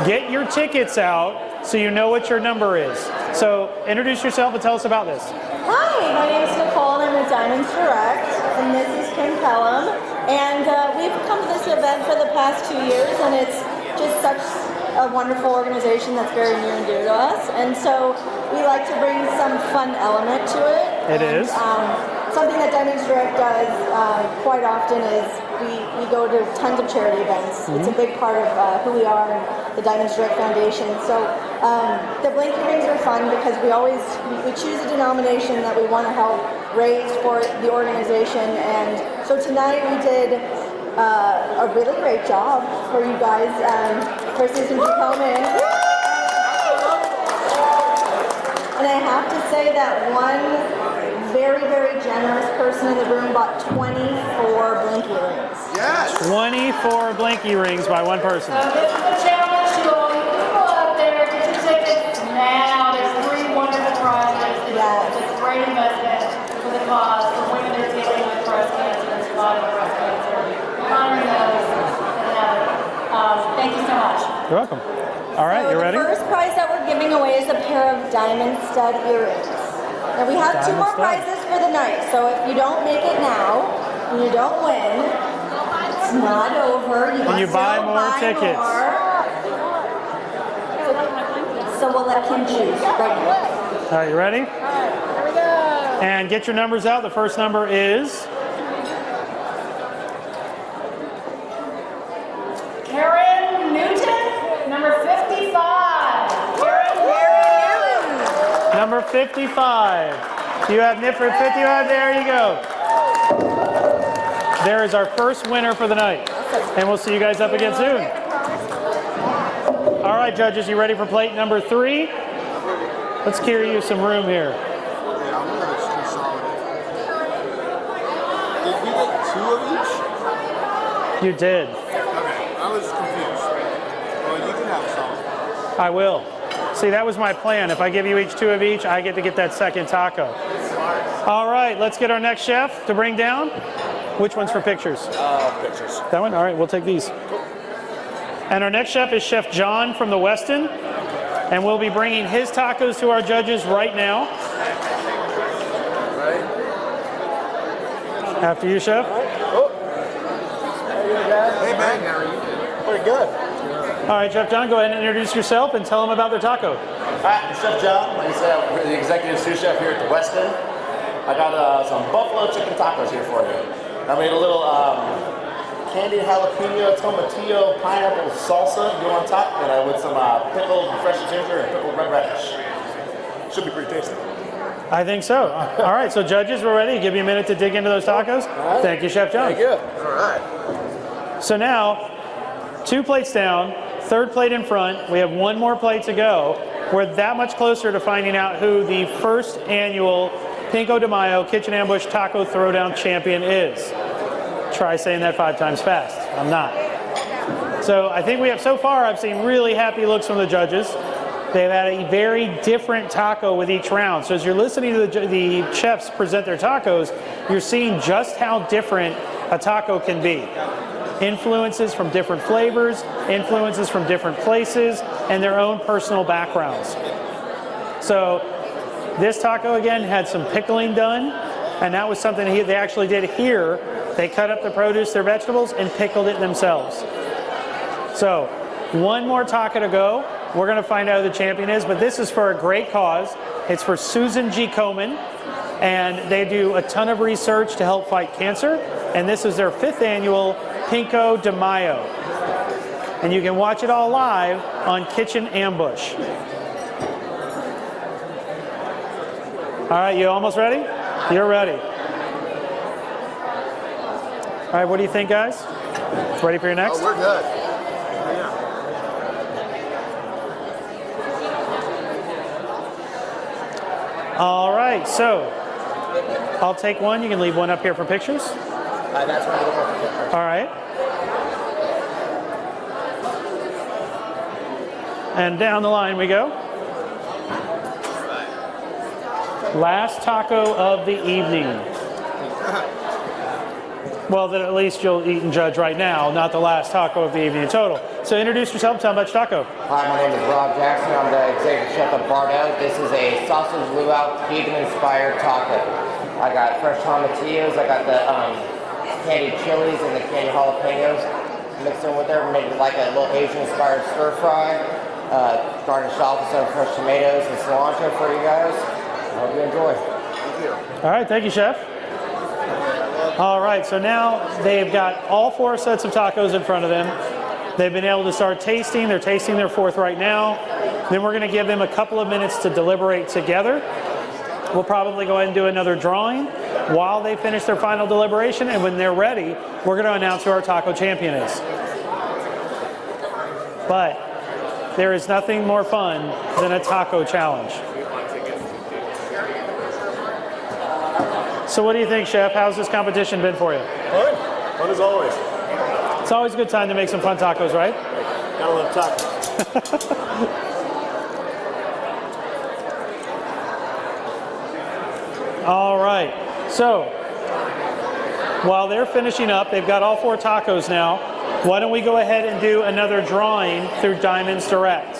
get your tickets out so you know what your number is. So introduce yourself and tell us about this. Hi, my name is Nicole and I'm with Diamonds Direct, and this is Kim Pelham. And we've come to this event for the past 2 years, and it's just such a wonderful organization that's very near and dear to us. And so we like to bring some fun element to it. It is. Something that Diamonds Direct does quite often is we go to tons of charity events. It's a big part of who we are and the Diamonds Direct Foundation. So the Blinky Rings are fun because we choose a denomination that we want to help raise for the organization. And so tonight we did a really great job for you guys for Susan to come in. And I have to say that one very, very generous person in the room bought 24 Blinky Rings. Yes! 24 Blinky Rings by one person. So this is a challenge to all you people out there. Get your tickets now. There's 3 wonderful prizes. It's a great investment for the cause for women that are dealing with breast cancer and surviving breast cancer. Honoring those thank you so much. You're welcome. All right, you ready? The first prize that we're giving away is a pair of diamond stud earrings. Now we have 2 more prizes for the night, so if you don't make it now and you don't win, it's not over. And you buy more tickets. So we'll let Kim choose right now. All right, you ready? All right, here we go. And get your numbers out. The first number is Karen Newton, number 55. Karen Newton. number 55. You have Nifrit 55. There you go. There is our first winner for the night. And we'll see you guys up again soon. All right, judges, you ready for plate number 3? Let's carry you some room here. Did we get 2 of each? You did. Okay, I was confused. Well, you can have some. I will. See, that was my plan. If I give you each 2 of each, I get to get that second taco. All right, let's get our next chef to bring down. Which one's for pictures? Pictures. That one? All right, we'll take these. And our next chef is Chef John from the Westin. And we'll be bringing his tacos to our judges right now. Right. After you, Chef. Hey, man, how are you? Pretty good. All right, Chef John, go ahead and introduce yourself and tell them about their taco. Hi, I'm Chef John. Like I said, I'm the executive sous chef here at the Westin. I got some buffalo chicken tacos here for you. I made a little candied jalapeno, tomatillo, pineapple salsa to go on top, and with some pickled fresh ginger and pickled red radish. Should be pretty tasty. I think so. All right, so judges, we're ready. Give you a minute to dig into those tacos. Right. Thank you, Chef John. Thank you. All right. So now, 2 plates down, 3rd plate in front. We have 1 more plate to go. We're that much closer to finding out who the first annual Pinko de Mayo Kitchen Ambush Taco Throwdown champion is. Try saying that 5 times fast. I'm not. So I think we have, so far, I've seen really happy looks from the judges. They've had a very different taco with each round. So as you're listening to the chefs present their tacos, you're seeing just how different a taco can be. Influences from different flavors, influences from different places, and their own personal backgrounds. So This taco again had some pickling done, and that was something they actually did here. They cut up the produce, their vegetables, and pickled it themselves. So, one more taco to go. We're going to find out who the champion is, but this is for a great cause. It's for Susan G. Komen, and they do a ton of research to help fight cancer, and this is their 5th annual Pinko de Mayo. And you can watch it all live on Kitchen Ambush. All right, you almost ready? You're ready. All right, what do you think, guys? Ready for your next? Oh, we're good. All right, so I'll take one. You can leave one up here for pictures. That's one of the more pictures. All right. And down the line we go. Last taco of the evening. Well, then at least you'll eat and judge right now, not the last taco of the evening in total. So introduce yourself, tell them about your taco. Hi, my name is Rob Jackson. I'm the executive chef of Bardo. This is a sausage luau vegan-inspired taco. I got fresh tomatillos, I got the candied chilies and the candied jalapenos mixed in with there, made it like a little Asian-inspired stir-fry. Garnished off with some fresh tomatoes and cilantro for you guys. I hope you enjoy. Thank you. All right, thank you, Chef. All right, so now they've got all 4 sets of tacos in front of them. They've been able to start tasting. They're tasting their 4th right now. Then we're going to give them a couple of minutes to deliberate together. We'll probably go ahead and do another drawing while they finish their final deliberation. And when they're ready, we're going to announce who our taco champion is. But there is nothing more fun than a taco challenge. So what do you think, Chef? How's this competition been for you? Fun. Fun as always. It's always a good time to make some fun tacos, right? Gotta love tacos. All right. So while they're finishing up, they've got all 4 tacos now. Why don't we go ahead and do another drawing through Diamonds Direct?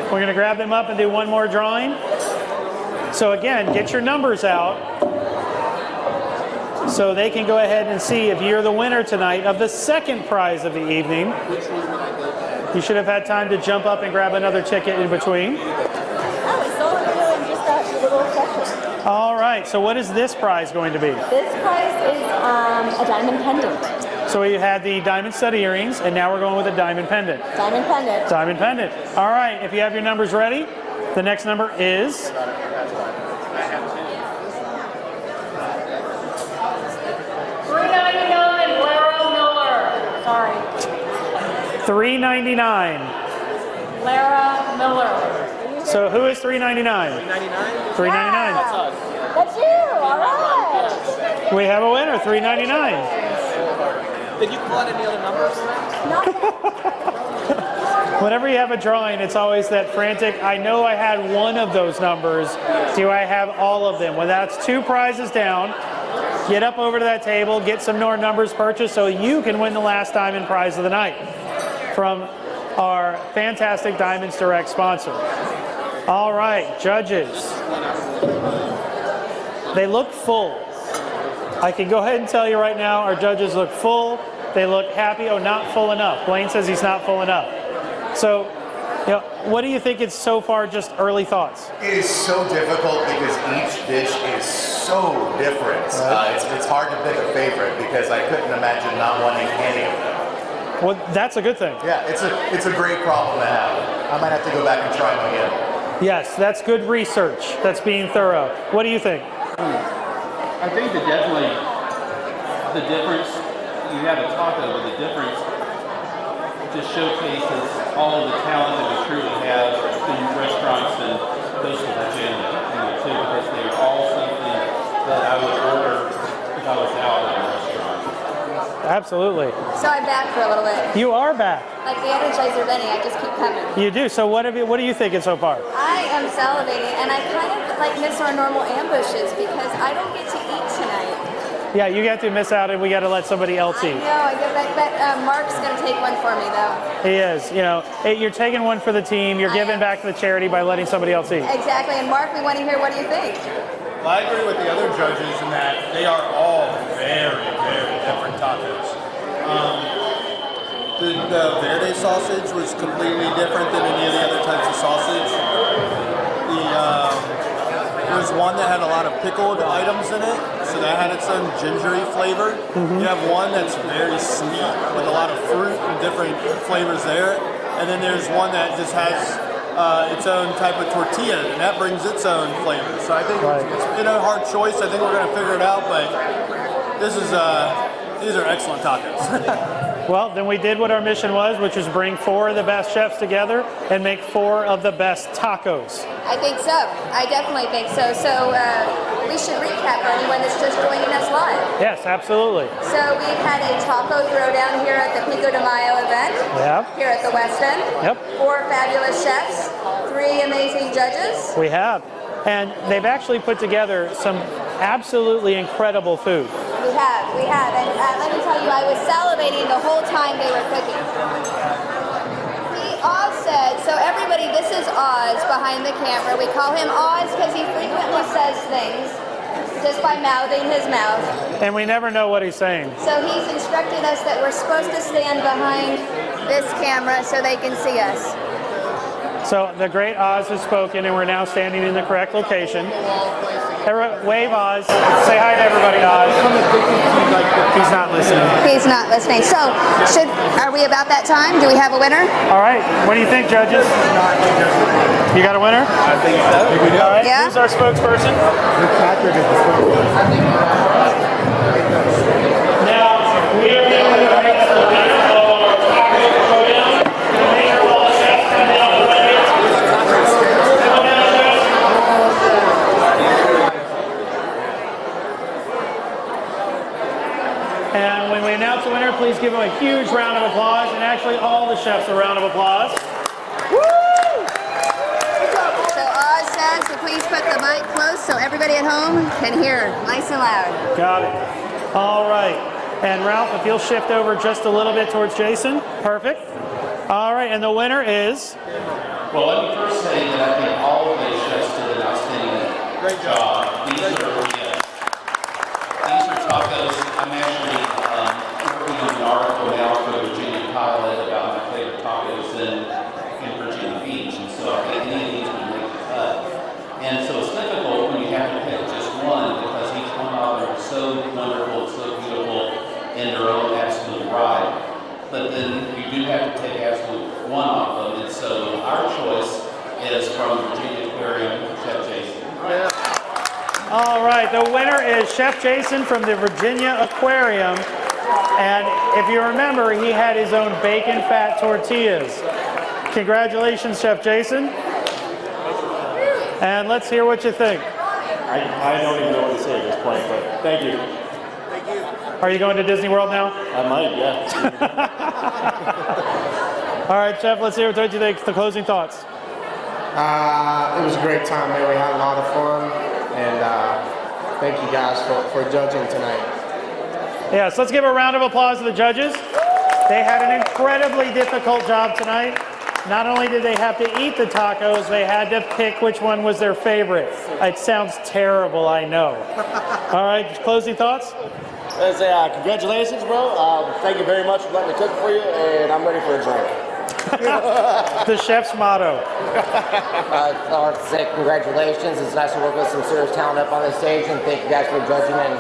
We're going to grab them up and do one more drawing. So again, get your numbers out so they can go ahead and see if you're the winner tonight of the 2nd prize of the evening. You should have had time to jump up and grab another ticket in between. Oh, it's all doing just that little section. All right, so what is this prize going to be? This prize is a diamond pendant. So we had the diamond stud earrings, and now we're going with a diamond pendant. Diamond pendant. Diamond pendant. All right, if you have your numbers ready, the next number is... $3.99, Lara Miller. Sorry. $3.99. Lara Miller. So who is $3.99? $3.99. That's you. All right. We have a winner, $3.99. Did you pull out any other numbers? Whenever you have a drawing, it's always that frantic, I know I had one of those numbers. Do I have all of them? Well, that's 2 prizes down. Get up over to that table, get some more numbers purchased so you can win the last diamond prize of the night from our fantastic Diamonds Direct sponsor. All right, judges. They look full. I can go ahead and tell you right now, our judges look full. They look happy. Oh, not full enough. Blaine says he's not full enough. So, what do you think it's so far, just early thoughts? It is so difficult because each dish is so different. It's hard to pick a favorite because I couldn't imagine not wanting any of them. Well, that's a good thing. Yeah, it's a great problem to have. I might have to go back and try them again. Yes, that's good research. That's being thorough. What do you think? I think that definitely the difference, you have a taco, but the difference just showcases all of the talent that we truly have in restaurants in coastal Virginia, too, because they're all something that I would order if I was out at a restaurant. Absolutely. So I'm back for a little bit. You are back. Like the Energizer Bunny, I just keep coming. You do. So what are you thinking so far? I am salivating, and I kind of like miss our normal ambushes because I don't get to eat tonight. Yeah, you got to miss out, and we got to let somebody else eat. No, I bet Mark's going to take one for me, though. He is. You know, you're taking one for the team. You're giving back to the charity by letting somebody else eat. Exactly. And Mark, we want to hear, what do you think? Well, I agree with the other judges in that they are all very, very different tacos. The verde sausage was completely different than any of the other types of sausage. There was one that had a lot of pickled items in it, so that had its own gingery flavor. You have one that's very sweet with a lot of fruit and different flavors there, and then there's one that just has its own type of tortilla, and that brings its own flavor. So I think it's been a hard choice. I think we're going to figure it out, but these are excellent tacos. Well, then we did what our mission was, which is bring 4 of the best chefs together and make 4 of the best tacos. I think so. I definitely think so. So we should recap for anyone that's just joining us live. Yes, absolutely. So we've had a taco throwdown here at the Pico de Mayo event. Yeah. Here at the West End. Yep. 4 fabulous chefs, 3 amazing judges. We have. And they've actually put together some absolutely incredible food. We have. And let me tell you, I was salivating the whole time they were cooking. Oz said, so everybody, this is Oz behind the camera. We call him Oz because he frequently says things just by mouthing his mouth. And we never know what he's saying. So he's instructed us that we're supposed to stand behind this camera so they can see us. So the great Oz has spoken, and we're now standing in the correct location. Wave, Oz. Say hi to everybody, Oz. He's not listening. He's not listening. So, are we about that time? Do we have a winner? All right. What do you think, judges? You got a winner? I think so. We do. All right. Yeah. Who's our spokesperson? Now, we are going to announce the winner of our taco throwdown. The mayor of all the chefs come down the way. And when we announce the winner, please give them a huge round of applause, and actually all the chefs a round of applause. Woo! So Oz says to please put the mic close so everybody at home can hear nice and loud. Got it. All right. And Ralph, if you'll shift over just a little bit towards Jason. Perfect. All right, and the winner is? Well, let me first say that I think all of these chefs did an outstanding job. These are tacos. I'm actually working on an article now for the Virginia Pilot about my favorite tacos in Virginia Beach, and so I think any of these would make the cut. And so it's difficult when you have to pick just one, because each one of them are so wonderful, so beautiful in their own absolute right. But then you do have to take absolute one of them, and so our choice is from Virginia Aquarium, Chef Jason. All right, the winner is Chef Jason from the Virginia Aquarium. And if you remember, he had his own bacon fat tortillas. Congratulations, Chef Jason. And let's hear what you think. I don't even know what to say at this point, but thank you. Are you going to Disney World now? I might, yeah. All right, Chef, let's hear what you think. The closing thoughts. It was a great time, man. We had a lot of fun, and thank you guys for judging tonight. Yes, let's give a round of applause to the judges. They had an incredibly difficult job tonight. Not only did they have to eat the tacos, they had to pick which one was their favorite. It sounds terrible, I know. All right, closing thoughts? Let's say congratulations, bro. Thank you very much for letting me cook for you, and I'm ready for a drink. The chef's motto. I'd like to say congratulations. It's nice to work with some serious talent up on the stage, and thank you guys for judging and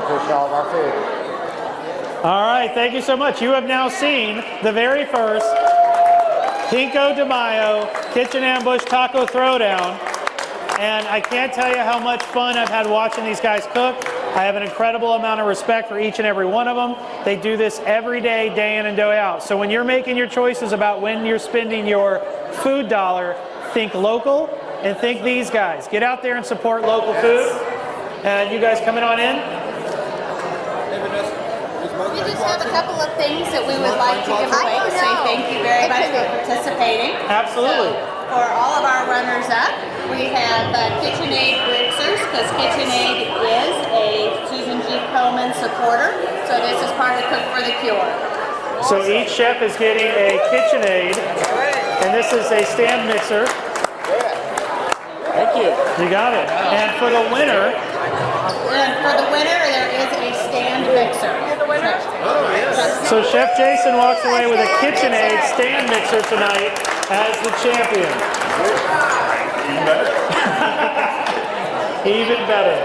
appreciate all of our food. All right, thank you so much. You have now seen the very first Pico de Mayo Kitchen Ambush Taco Throwdown. And I can't tell you how much fun I've had watching these guys cook. I have an incredible amount of respect for each and every one of them. They do this every day, day in and day out. So when you're making your choices about when you're spending your food dollar, think local and think these guys. Get out there and support local food. And you guys coming on in? We just have a couple of things that we would like to give away to say thank you very much for participating. Absolutely. So, for all of our runners-up, we have KitchenAid Blitzers, because KitchenAid is a Susan G. Komen supporter. So this is part of Cook for the Cure. So each chef is getting a KitchenAid, and this is a stand mixer. Thank you. You got it. And for the winner, there is a stand mixer. Oh, yes. so Chef Jason walks away with a KitchenAid stand mixer tonight as the champion. Even better. Even better.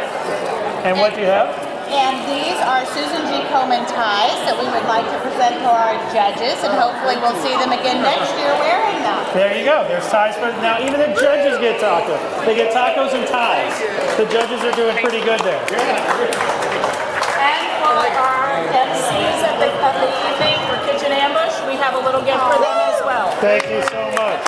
And what do you have? And these are Susan G. Komen ties that we would like to present to our judges, and hopefully we'll see them again next year wearing them. There you go. There's ties for now. Even the judges get tacos. They get tacos and ties. The judges are doing pretty good there. And for our MCs of the evening for Kitchen Ambush, we have a little gift for them as well. Thank you so much.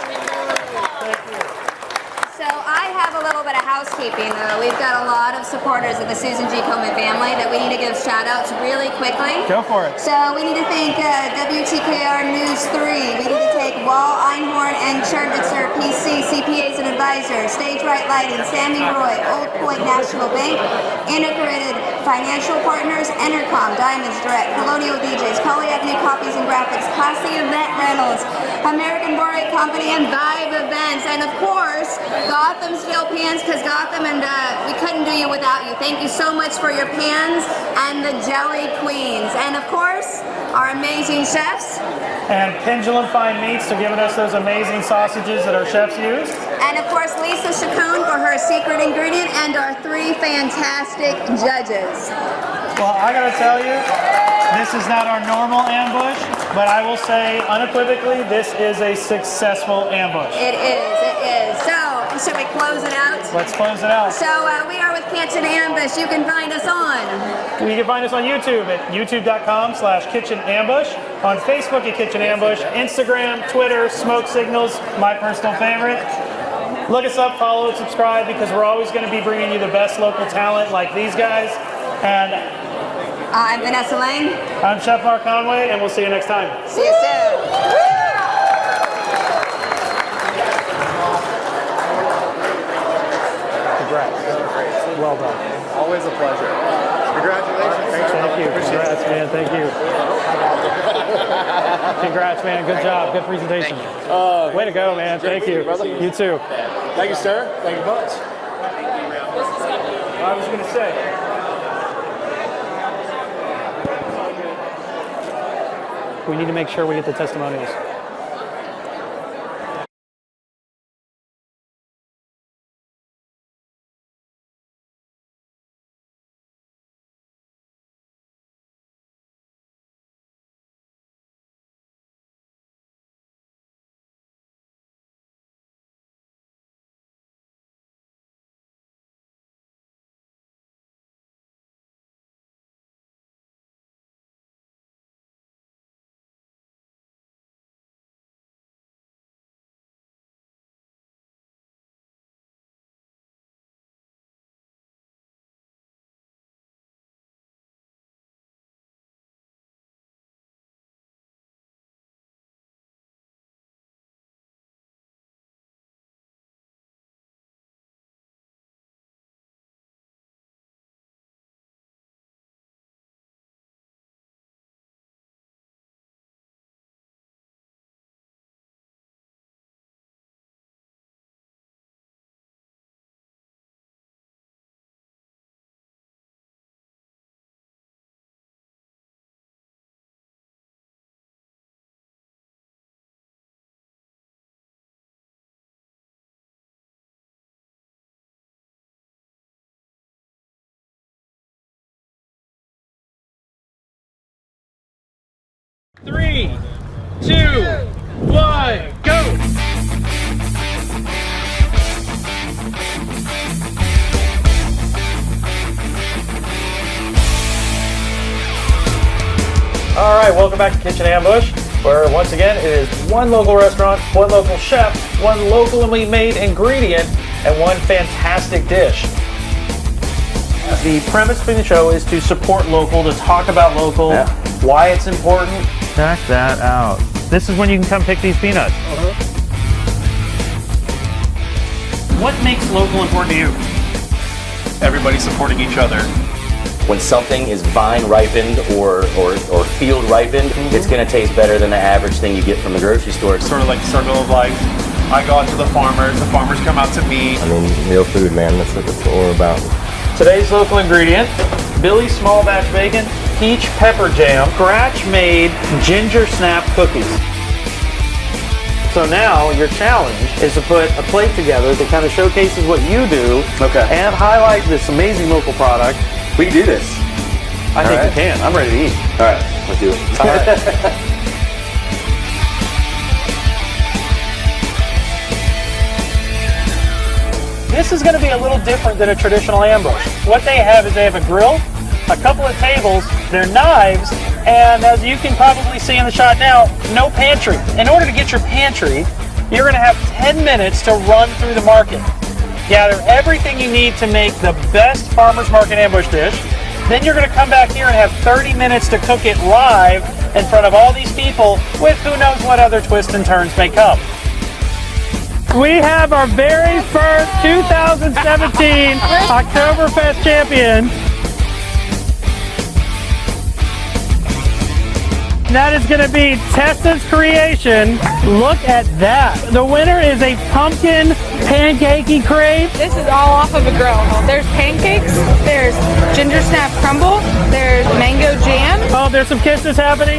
So I have a little bit of housekeeping though. We've got a lot of supporters of the Susan G. Komen family that we need to give shout outs really quickly. Go for it. So we need to thank WTKR News 3. We need to thank Wall, Einhorn, and Chernitzer PC, CPAs and Advisors, Stage Right Lighting, Sammy Roy, Old Point National Bank, Integrated Financial Partners, Entercom, Diamonds Direct, Colonial DJs, Collie Avenue Copies and Graphics, Classy Event Rentals, American Borate Company, and Vibe Events. And of course, Gothamsville Pans, because Gotham and we couldn't do you without you. Thank you so much for your pans and the Jelly Queens. And of course, our amazing chefs. And Pendulum Fine Meats for giving us those amazing sausages that our chefs use. And of course, Lisa Chacon for her secret ingredient, and our 3 fantastic judges. Well, I gotta tell you, this is not our normal ambush, but I will say unequivocally, this is a successful ambush. It is, it is. So, should we close it out? Let's close it out. So, we are with Kitchen Ambush. You can find us on. You can find us on YouTube at youtube.com/Kitchen Ambush, on Facebook at Kitchen Ambush, Instagram, Twitter, Smoke Signals, my personal favorite. Look us up, follow, and subscribe, because we're always going to be bringing you the best local talent like these guys. And I'm Vanessa Lane. I'm Chef Mark Conway, and we'll see you next time. See you soon. Congrats. Well done. Always a pleasure. Congratulations. Thank you. Congrats, man. Thank you. Congrats, man. Good job. Good presentation. Way to go, man. Thank you. You too. Thank you, sir. Thank you much. I was going to say. We need to make sure we get the testimonials. Three, 2, 1, go! All right, welcome back to Kitchen Ambush, where once again it is one local restaurant, one local chef, one locally made ingredient, and one fantastic dish. The premise for the show is to support local, to talk about local, why it's important. Check that out. This is when you can come pick these peanuts. What makes local important to you? Everybody supporting each other. when something is vine ripened or field ripened, it's going to taste better than the average thing you get from the grocery store. Sort of like the circle of life. I go out to the farmers come out to me. I mean, real food, man. That's what we're about. Today's local ingredient, Billy's small batch bacon, peach pepper jam, scratch-made ginger snap cookies. So now your challenge is to put a plate together that kind of showcases what you do and highlight this amazing local product. We can do this. I think we can. I'm ready to eat. All right, let's do it. All right. This is going to be a little different than a traditional ambush. What they have is they have a grill, a couple of tables, their knives, and as you can probably see in the shot now, no pantry. In order to get your pantry, you're going to have 10 minutes to run through the market. Gather everything you need to make the best farmer's market ambush dish. Then you're going to come back here and have 30 minutes to cook it live in front of all these people with who knows what other twists and turns may come. We have our very first 2017 Oktoberfest champion. That is going to be Tessa's creation. Look at that. The winner is a pumpkin pancakey crepe. This is all off of a grill. There's pancakes, there's ginger snap crumble, there's mango jam. Oh, there's some kisses happening.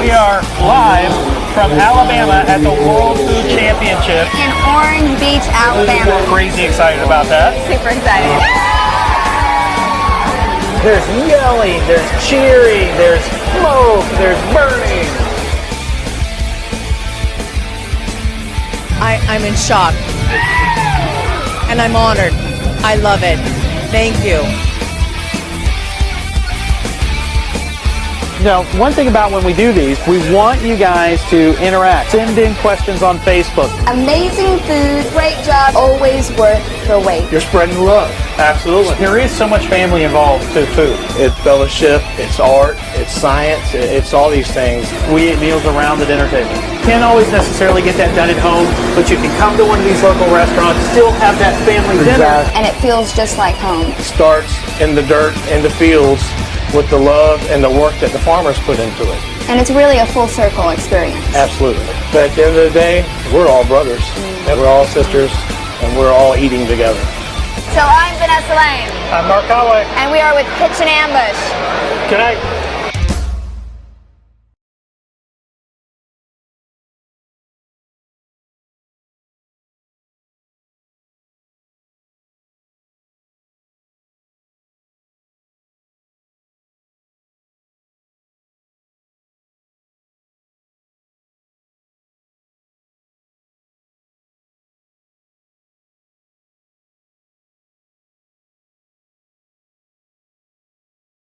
We are live from Alabama at the World Food Championship. In Orange Beach, Alabama. We're crazy excited about that. Super excited. There's yelling, there's cheering, there's smoke, there's burning. I'm in shock. And I'm honored. I love it. Thank you. Now, one thing about when we do these, we want you guys to interact. Send in questions on Facebook. Amazing food, great job, always worth the wait. You're spreading love. Absolutely. There is so much family involved to food. It's fellowship, it's art, it's science, it's all these things. We eat meals around the dinner table. Can't always necessarily get that done at home, but you can come to one of these local restaurants, still have that family dinner. And it feels just like home. It starts in the dirt, in the fields, with the love and the work that the farmers put into it. And it's really a full circle experience. Absolutely. But at the end of the day, we're all brothers, and we're all sisters, and we're all eating together. So I'm Vanessa Lane. I'm Mark Conway. And we are with Kitchen Ambush. Good night.